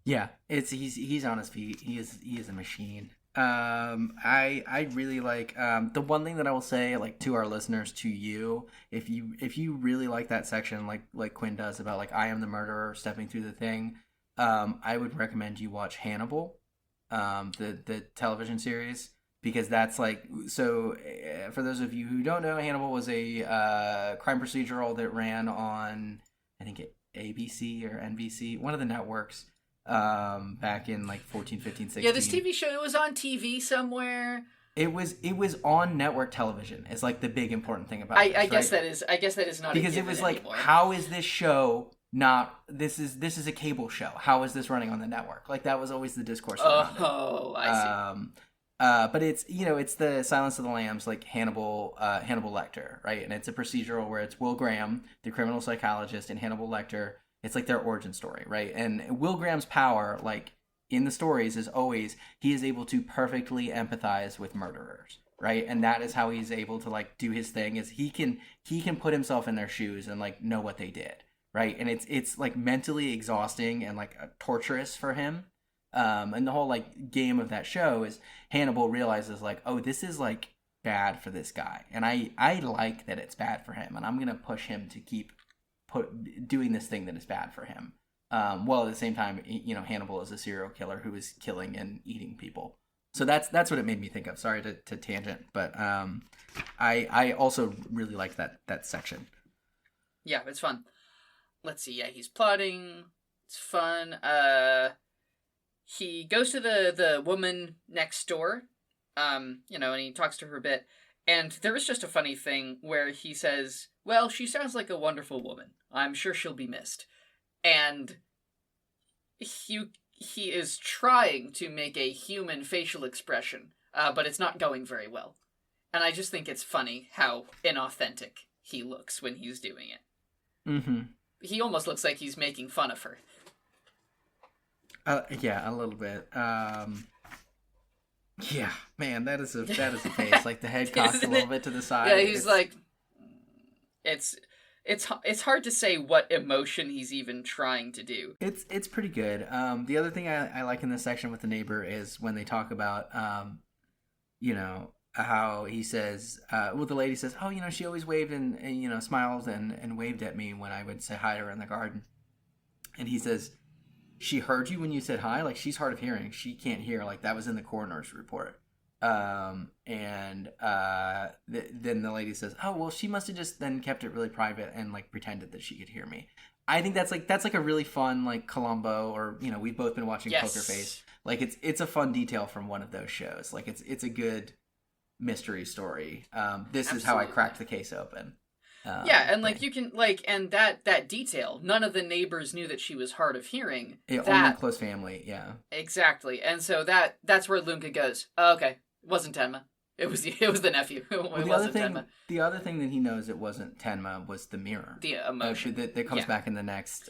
Yeah, he's on his feet. He is a machine. I really like the one thing that I will say, to our listeners, to you, if you really like that section, like Quinn does about I am the murderer stepping through the thing, I would recommend you watch Hannibal, the television series, because that's for those of you who don't know, Hannibal was a crime procedural that ran on, I think, ABC or NBC, one of the networks. Back in 14, 15, 16.
Yeah, this TV show, it was on TV somewhere.
It was on network television. Is the big important thing about it.
I guess that is not
because it was anymore. How is this show not? This is a cable show. How is this running on the network? That was always the discourse.
I see.
But it's it's the Silence of the Lambs, Hannibal Lecter, right? And it's a procedural where it's Will Graham, the criminal psychologist, and Hannibal Lecter. It's their origin story, right? And Will Graham's power, in the stories, is always he is able to perfectly empathize with murderers, right? And that is how he's able to do his thing. Is he can put himself in their shoes and know what they did, right? And it's mentally exhausting and torturous for him. And the whole game of that show is Hannibal realizes oh, this is bad for this guy, and I like that it's bad for him, and I'm gonna push him to keep doing this thing that is bad for him. While at the same time, Hannibal is a serial killer who is killing and eating people. So that's what it made me think of. Sorry to tangent, but I also really like that section.
Yeah, it's fun. Let's see. Yeah, he's plotting. It's fun. He goes to the woman next door, and he talks to her a bit. And there is just a funny thing where he says, well, she sounds like a wonderful woman. I'm sure she'll be missed. And he is trying to make a human facial expression, but it's not going very well. And I just think it's funny how inauthentic he looks when he's doing it.
Mm-hmm.
He almost looks like he's making fun of her.
Yeah, a little bit. Yeah, man, that is a face. The head cocked a little bit to the side.
Yeah, he's it's hard to say what emotion he's even trying to do.
It's pretty good. The other thing I like in this section with the neighbor is when they talk about, how he says, the lady says, oh, she always waved and smiled and waved at me when I would say hi to her in the garden. And he says, she heard you when you said hi? She's hard of hearing. She can't hear. That was in the coroner's report. Then the lady says, oh, well, she must have just then kept it really private and, pretended that she could hear me. I think that's a really fun, Columbo, or, we've both been watching Poker Face. It's a fun detail from one of those shows. It's a good mystery story. This
Absolutely.
Is how I cracked the case open.
Yeah, and you can and that detail. None of the neighbors knew that she was hard of hearing.
Yeah, only close family. Yeah,
exactly. And so that's where Lunka goes. Oh, okay, it wasn't Tenma. It was the nephew.
The other thing that he knows it wasn't Tenma was the mirror.
The emotion
that comes back in the next.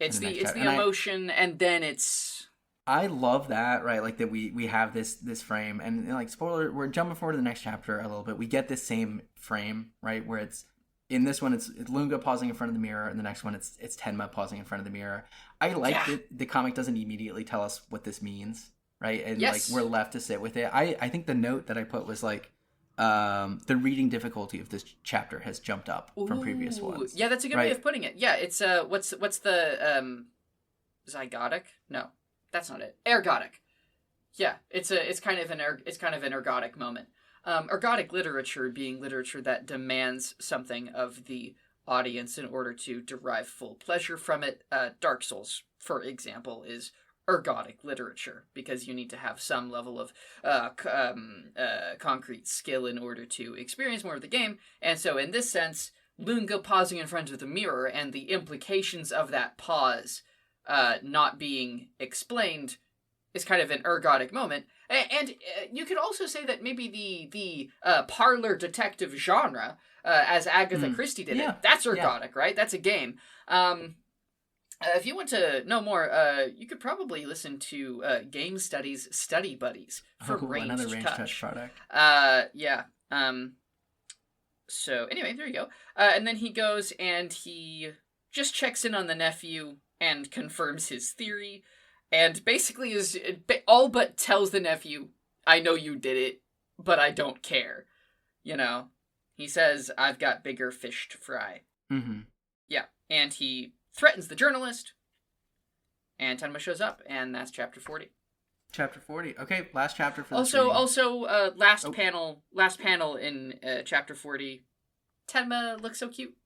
It's the
chapter.
emotion, and then it's
I love that, right? Like that we have this frame, and like spoiler, we're jumping forward to the next chapter a little bit. We get this same frame, right? Where it's in this one, it's Lunga pausing in front of the mirror, and the next one, it's Tenma pausing in front of the mirror. I like that the comic doesn't immediately tell us what this means, right? And like we're left to sit with it. I think the note that I put was like, the reading difficulty of this chapter has jumped up from previous ones.
Yeah, that's a good way of putting it. Yeah, it's what's the zygotic? No, that's not it. Ergotic. Yeah, it's kind of an ergotic moment. Ergotic literature being literature that demands something of the audience in order to derive full pleasure from it. Dark Souls, for example, is ergotic literature because you need to have some level of concrete skill in order to experience more of the game. And so in this sense, Lunga pausing in front of the mirror and the implications of that pause not being explained is kind of an ergotic moment. And you could also say that maybe the parlor detective genre, as Agatha Christie did it, that's ergotic, right? That's a game. If you want to know more, you could probably listen to Game Studies Study Buddies for Range
another Range
Touch.
Touch product.
Yeah. So anyway, there you go. And then he goes and he just checks in on the nephew and confirms his theory, and basically is all but tells the nephew, "I know you did it, but I don't care." You know, he says, "I've got bigger fish to fry."
Mm-hmm.
Yeah, and he threatens the journalist, and Tenma shows up, and that's chapter 40.
Chapter 40. Okay, last chapter for this
last panel in chapter 40. Tenma looks so cute.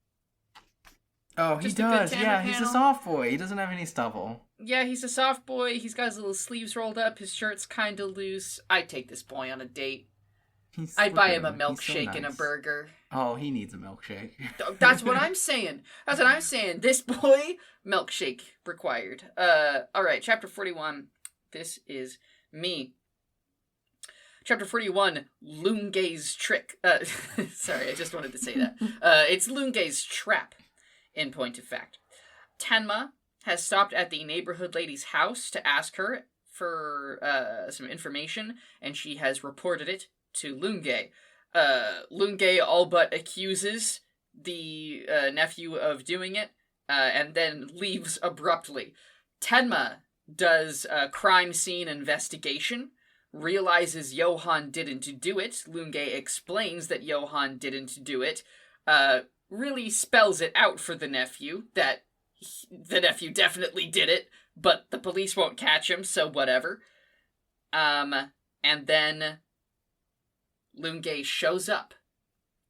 Oh, he does. Yeah, he's a soft boy. He doesn't have any stubble.
Yeah, he's a soft boy. He's got his little sleeves rolled up. His shirt's kind of loose. I'd take this boy on a date. I'd buy him a milkshake and a burger.
Oh, he needs a milkshake.
That's what I'm saying. This boy, milkshake required. All right, chapter 41. This is me. Chapter 41, Lunge's trick. Sorry, I just wanted to say that. It's Lunge's trap, in point of fact. Tenma has stopped at the neighborhood lady's house to ask her for some information, and she has reported it to Lunge. Lunge all but accuses the nephew of doing it, and then leaves abruptly. Tenma does a crime scene investigation, realizes Johan didn't do it. Lunge explains that Johan didn't do it, really spells it out for the nephew that the nephew definitely did it, but the police won't catch him, so whatever. And then Lunge shows up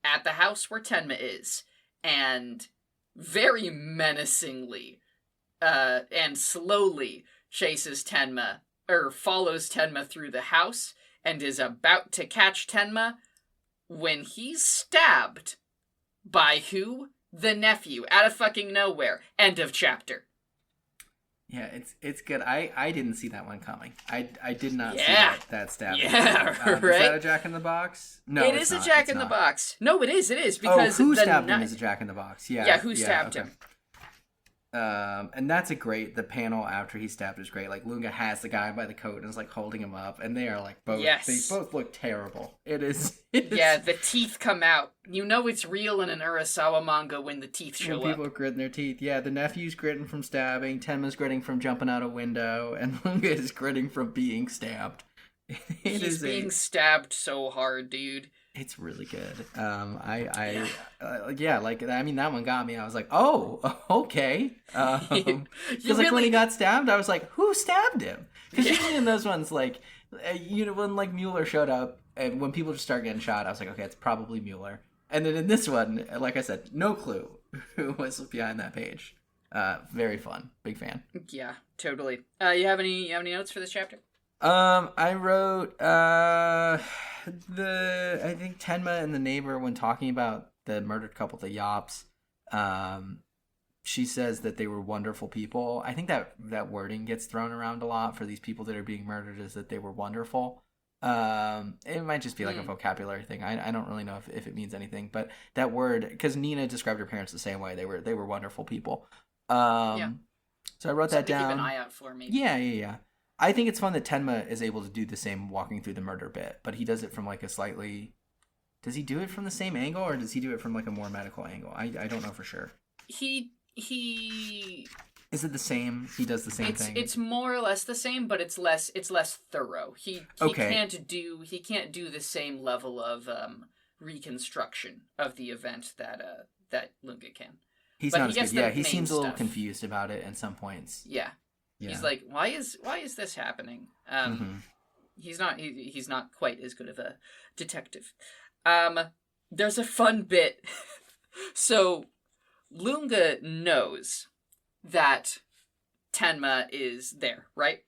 at the house where Tenma is, and very menacingly and slowly chases Tenma, or follows Tenma through the house, and is about to catch Tenma when he's stabbed by who? The nephew, out of fucking nowhere. End of chapter.
Yeah, it's good. I didn't see that one coming. I did not see that stab.
Yeah, right?
Is that a Jack in the Box? No,
it is a Jack in the Box. No, it is, because
who stabbed him is a Jack in the Box. Yeah,
who stabbed him.
And that's the panel after he stabbed is great. Like, Lunga has the guy by the coat and is like holding him up, and they are like both, they both look terrible. It is.
Yeah, the teeth come out. You know it's real in an Urasawa manga when the teeth show up.
People are gritting their teeth. Yeah, the nephew's gritting from stabbing, Tenma's gritting from jumping out a window, and Lunga is gritting from being stabbed.
He's being stabbed so hard, dude.
It's really good. That one got me. I was like, oh, okay. Because when he got stabbed, I was like, who stabbed him? Because usually in those ones, like, when like Mueller showed up, and when people just start getting shot, I was like, okay, it's probably Mueller. And then in this one, like I said, no clue who was behind that page. Very fun. Big fan.
Yeah, totally. You have any notes for this chapter?
I wrote I think Tenma and the neighbor, when talking about the murdered couple, the Yops, she says that they were wonderful people. I think that wording gets thrown around a lot for these people that are being murdered, is that they were wonderful. It might just be like a vocabulary thing. I don't really know if it means anything, but that word, because Nina described her parents the same way. They were wonderful people. So I wrote that down.
Keep an eye out for me.
Yeah. I think it's fun that Tenma is able to do the same walking through the murder bit, but he does it from like a slightly... Does he do it from the same angle, or does he do it from like a more medical angle? I don't know for sure.
He
Is it the same? He does the same thing.
It's more or less the same, but it's less thorough. He can't do the same level of reconstruction of the event that Lunga can.
He's not as good. Yeah, he seems a little confused about it at some points.
Yeah. He's like, why is this happening? He's not quite as good of a detective. There's a fun bit. So Lunga knows that Tenma is there, right?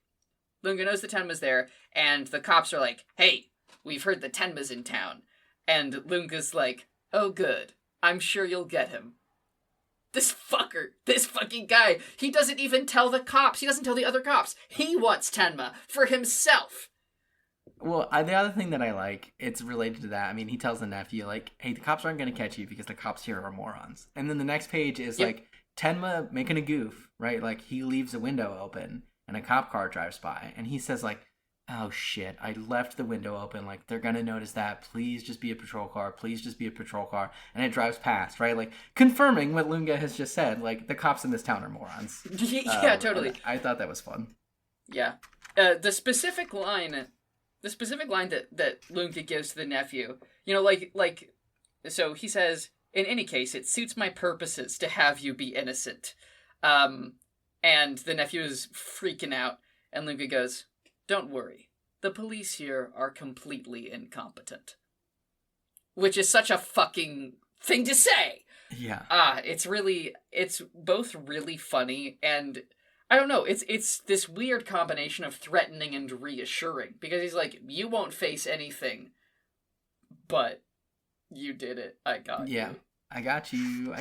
Lunga knows that Tenma's there, and the cops are like, hey, we've heard that Tenma's in town. And Lunga's like, oh good, I'm sure you'll get him. This fucking guy, he doesn't even tell the cops, he doesn't tell the other cops. He wants Tenma for himself.
Well, the other thing that I like, it's related to that. I mean, he tells the nephew, like, hey, the cops aren't going to catch you because the cops here are morons. And then the next page is, like, Tenma making a goof, right? Like, he leaves a window open, and a cop car drives by. And he says, like, oh, shit, I left the window open. Like, they're going to notice that. Please just be a patrol car. Please just be a patrol car. And it drives past, right? Like, confirming what Lunga has just said. Like, the cops in this town are morons.
Yeah, totally.
I thought that was fun.
Yeah. The specific line that Lunga gives to the nephew, you know, like, so he says, in any case, it suits my purposes to have you be innocent. And the nephew is freaking out, and Lunga goes, don't worry, the police here are completely incompetent. Which is such a fucking thing to say!
Yeah.
It's both really funny and... I don't know, it's this weird combination of threatening and reassuring. Because he's like, you won't face anything, but you did it. I got you.
Yeah, I got you.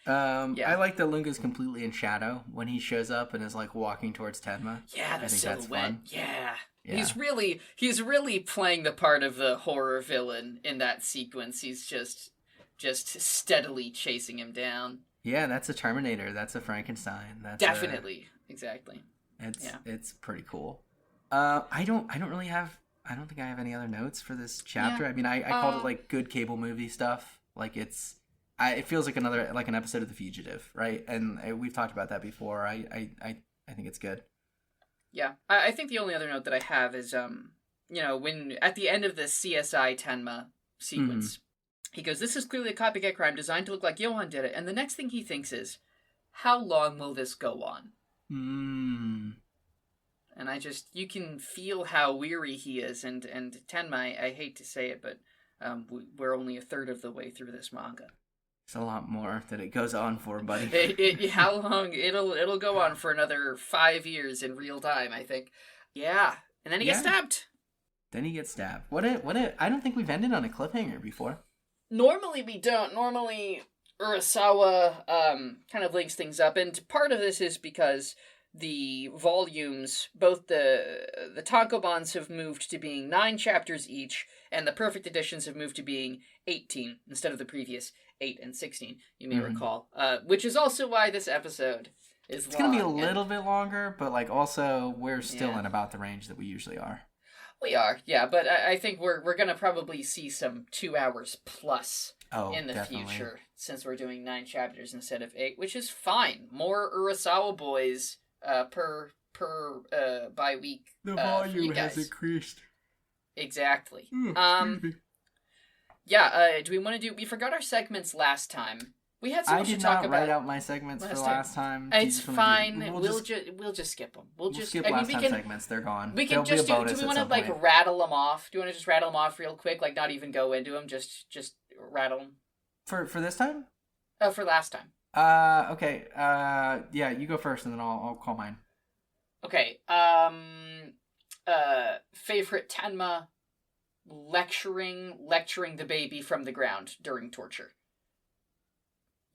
I like that Lunga's completely in shadow when he shows up and is like walking towards Tenma.
Yeah, the silhouette. That's fun. Yeah.
Yeah.
He's really playing the part of the horror villain in that sequence. He's just steadily chasing him down.
Yeah, that's a Terminator. That's a Frankenstein. That's
definitely exactly.
It's pretty cool. I don't think I have any other notes for this chapter. Yeah. I mean, I called it like good cable movie stuff. Like it feels like an episode of The Fugitive, right? And we've talked about that before. I think it's good.
Yeah, I think the only other note that I have is when at the end of the CSI Tenma sequence. He goes, this is clearly a copycat crime designed to look like Johan did it. And the next thing he thinks is, how long will this go on? And you can feel how weary he is. And Tenma, I hate to say it, but we're only a third of the way through this manga.
It's a lot more that it goes on for, buddy.
How long? It'll go on for another 5 years in real time, I think. Yeah. And then he gets stabbed. I don't think we've ended on a cliffhanger before. Normally we don't. Normally Urasawa kind of links things up, and part of this is because the volumes, both the tankobons have moved to being 9 chapters each, and the perfect editions have moved to being 18 instead of the previous 8 and 16, you may recall. Which is also why this episode is long.
It's going to be a little bit longer, but like also we're still in about the range that we usually are.
We are, yeah, but I think we're going to probably see some 2 hours plus in the future, since we're doing 9 chapters instead of 8, which is fine. More Urasawa boys per by week.
The volume has increased.
Exactly. Yeah, do we want to do... We forgot our segments last time. We had so much to talk about.
I did not write out my segments for last time.
It's fine. We'll just skip them. We'll
skip last time segments. They're gone.
We can just do we want to rattle them off? Do you want to just rattle them off real quick? Like not even go into them. Just rattle them.
For this time?
Oh, for last time.
Okay. Yeah, you go first, and then I'll call mine.
Okay. Favorite Tenma lecturing the baby from the ground during torture.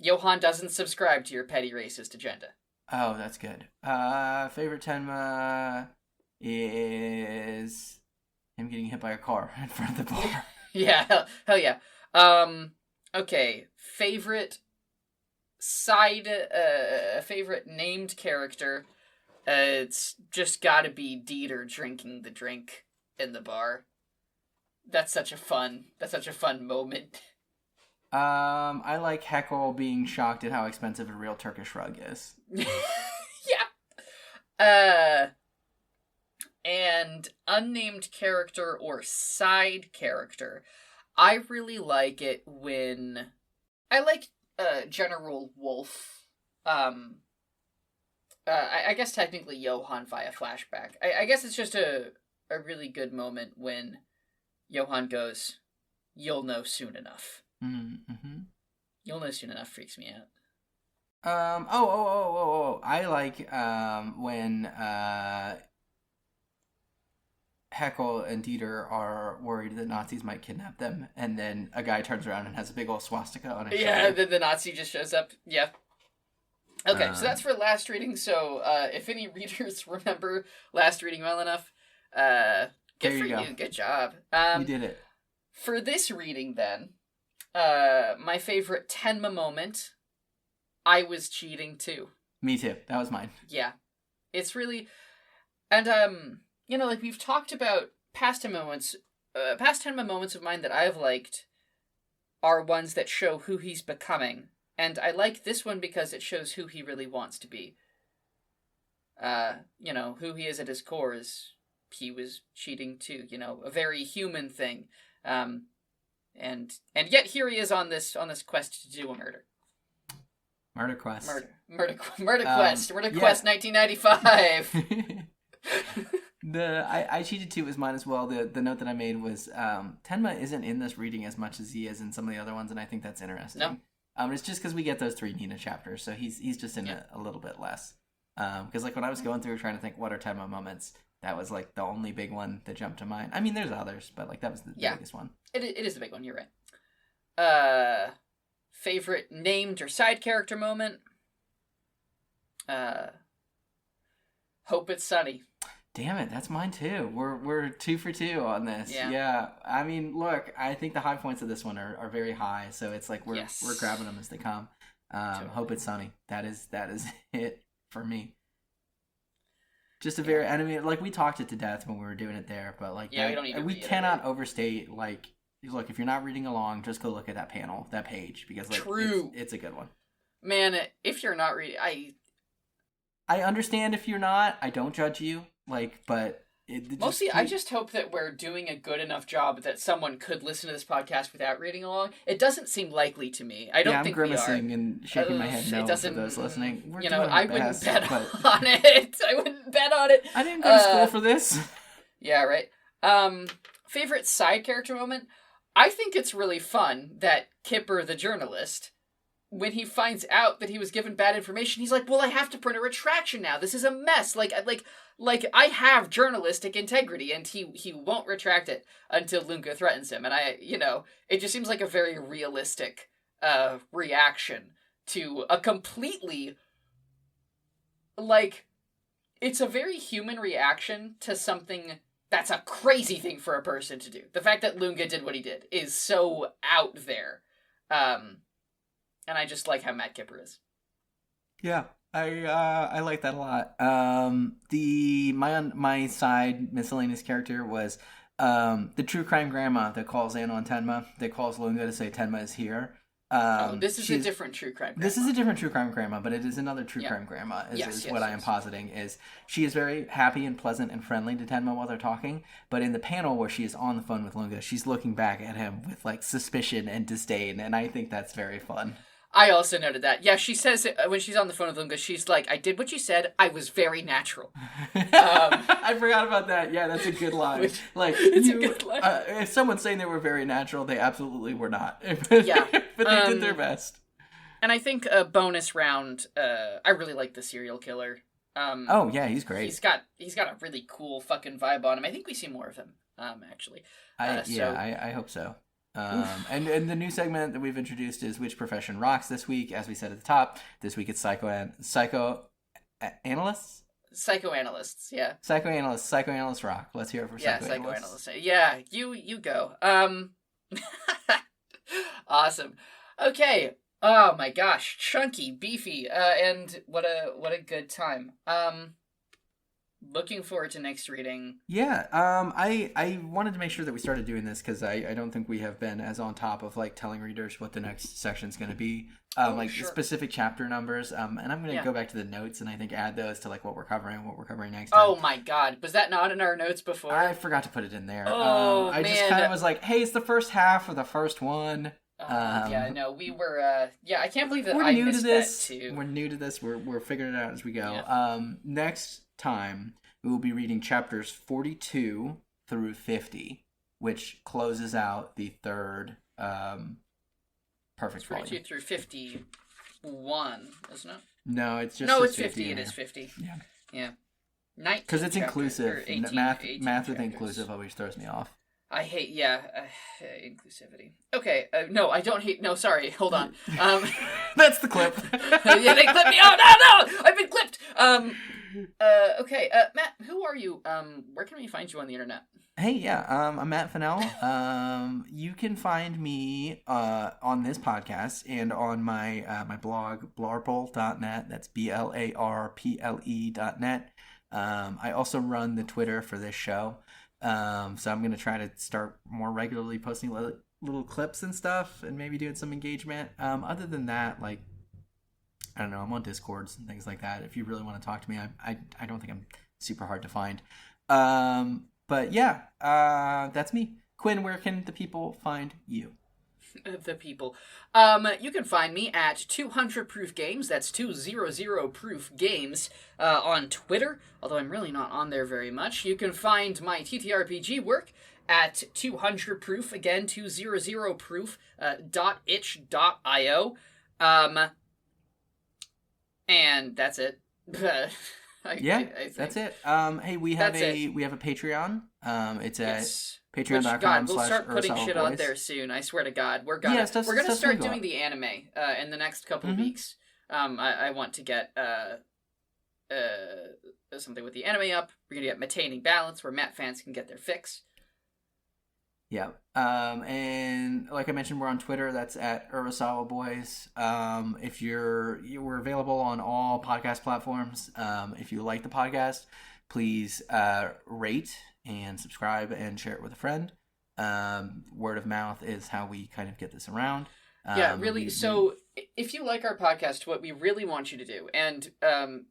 Johan doesn't subscribe to your petty racist agenda.
Oh, that's good. Favorite Tenma is him getting hit by a car in front of the bar.
Yeah, hell yeah. Okay, favorite favorite named character. It's just gotta be Dieter drinking the drink in the bar. That's such a fun moment.
I like Heckle being shocked at how expensive a real Turkish rug is.
Yeah. And unnamed character or side character. I really like it when I like General Wolf. I guess technically Johann via flashback. I guess it's just a really good moment when Johann goes, "You'll know soon enough."
Mm-hmm.
"You'll know soon enough" freaks me out.
I like when Heckle and Dieter are worried that Nazis might kidnap them, and then a guy turns around and has a big old swastika on his shoulder.
Yeah, then the Nazi just shows up. Yeah. Okay, so that's for last reading. So if any readers remember last reading well enough, good for you. Good job.
You did it.
For this reading, then, my favorite Tenma moment, I was cheating too.
Me too. That was mine.
Yeah. It's really... And, you know, like, we've talked about past Tenma moments of mine that I've liked are ones that show who he's becoming. And I like this one because it shows who he really wants to be. You know, who he is at his core is he was cheating too, you know, a very human thing. And yet here he is on this quest to do a murder.
Murder quest.
Murder quest. Murder quest 1995.
I cheated too was mine as well. The note that I made was Tenma isn't in this reading as much as he is in some of the other ones, and I think that's interesting.
No.
It's just because we get those 3 Nina chapters, so he's just in a little bit less. Because like when I was going through trying to think what are Tenma moments, that was like the only big one that jumped to mind. I mean, there's others, but like that was the biggest one.
It is the big one. You're right. Favorite named or side character moment. Hope it's sunny.
Damn it, that's mine too. We're 2 for 2 on this. Yeah. I mean, look, I think the high points of this one are very high, so it's like we're grabbing them as they come. Totally. Hope it's sunny. That is it for me. Just a very, I mean, like we talked it to death when we were doing it there, but like we cannot overstate. Like, look, if you're not reading along, just go look at that panel, that page, because like it's a good one.
Man, if you're not reading,
I understand if you're not. I don't judge you. Like, but
mostly, I just hope that we're doing a good enough job that someone could listen to this podcast without reading along. It doesn't seem likely to me. I don't think we are.
I'm grimacing and shaking my head no for those listening.
I wouldn't bet on it. I wouldn't bet on it.
I didn't go to school for this.
Yeah, right. Favorite side character moment? I think it's really fun that Kipper, the journalist, when he finds out that he was given bad information, he's like, well, I have to print a retraction now. This is a mess. Like I have journalistic integrity, and he won't retract it until Lunga threatens him. And it just seems like a very realistic reaction to a completely, like, it's a very human reaction to something that's a crazy thing for a person to do. The fact that Lunga did what he did is so out there. And I just like how Matt Kipper is. Yeah,
I like that a lot. My side miscellaneous character was the true crime grandma that calls in on Tenma, that calls Lunga to say Tenma is here.
This is a different true crime grandma.
This is a different true crime grandma, but it is another true crime grandma, is what I am positing. Is she is very happy and pleasant and friendly to Tenma while they're talking, but in the panel where she is on the phone with Lunga, she's looking back at him with like suspicion and disdain, and I think that's very fun.
I also noted that. Yeah, she says when she's on the phone with Lunga, she's like, I did what you said. I was very natural.
I forgot about that. Yeah, that's a good line.
It's a good line.
If someone's saying they were very natural, they absolutely were not. Yeah. But they did their best.
And I think a bonus round, I really like the serial killer.
Oh, yeah, he's great.
He's got a really cool fucking vibe on him. I think we see more of him, actually.
I hope so. And the new segment that we've introduced is Which Profession Rocks this week. As we said at the top, this week it's psychoanalysts?
Psychoanalysts, yeah.
Psychoanalysts rock. Let's hear it for psychoanalysts.
Yeah, you go. Awesome. Okay. Oh my gosh, chunky, beefy, and what a good time. Looking forward to next reading.
Yeah, I wanted to make sure that we started doing this because I don't think we have been as on top of like telling readers what the next section's going to be,
Sure.
specific chapter numbers. And I'm going to go back to the notes and I think add those to like what we're covering next time.
Oh my god, was that not in our notes before?
I forgot to put it in there.
Oh,
I just kind of was like, hey, it's the first half of the first one.
Yeah, no, we were. I can't believe that
we're
I
new to
missed
this.
that too.
We're new to this. We're figuring it out as we go.
Yeah.
Next time we will be reading chapters 42 through 50, which closes out the third perfect
42
volume.
through 51, isn't it?
No, it's just
no, it's 50. It is 50.
Yeah.
19
because it's
chapter,
inclusive.
18,
Math
18
with
chapters.
inclusive always throws me off.
I hate, inclusivity. Okay, no, I don't hate, no, sorry, hold on.
That's the clip.
Yeah, they clipped me, oh, no, I've been clipped! Okay, Matt, who are you? Where can we find you on the internet?
Hey, yeah, I'm Matt Fennell. You can find me on this podcast and on my my blog, blarple.net. That's BLARPLE.net. I also run the Twitter for this show. So I'm going to try to start more regularly posting little clips and stuff and maybe doing some engagement. Other than that, like, I don't know, I'm on Discords and things like that. If you really want to talk to me, I don't think I'm super hard to find. But yeah, that's me. Quinn, where can the people find you?
The people. You can find me at 200 Proof Games. That's 200 Proof Games on Twitter, although I'm really not on there very much. You can find my TTRPG work at 200 Proof, again, 200 Proof, .itch.io. And that's it.
That's it. Hey, we have a Patreon. It's at patreon.com/Urasawa
God, we'll start putting
Boys.
shit on there soon. I swer to God, we're gonna start doing the anime in the next couple of weeks. I want to get something with the anime up. We're gonna get Maintaining Balance, where Matt fans can get their fix.
Yeah. And like I mentioned, we're on Twitter. That's at Urasawa Boys. If we're available on all podcast platforms. If you like the podcast, please rate and subscribe and share it with a friend. Word of mouth is how we kind of get this around.
Really. So if you like our podcast, what we really want you to do, and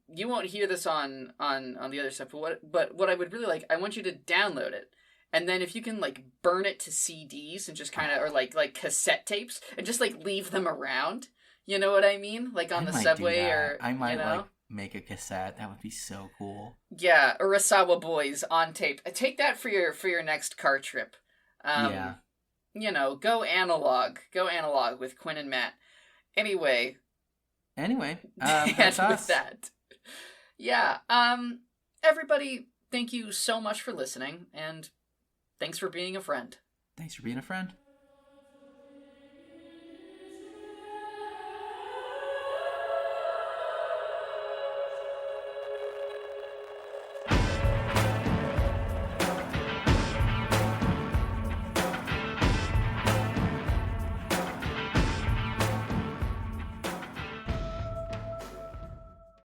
you won't hear this on the other stuff, but what I would really like, I want you to download it. And then if you can, like, burn it to CDs and just kind of, or like cassette tapes, and just, like, leave them around. You know what I mean? Like on the subway or,
I might, like, make a cassette. That would be so cool.
Yeah, Urasawa Boys on tape. Take that for your next car trip.
Yeah.
You know, go analog. Go analog with Quinn and Matt. Anyway,
that's us.
With that. Yeah, everybody, thank you so much for listening, and thanks for being a friend.
Thanks for being a friend.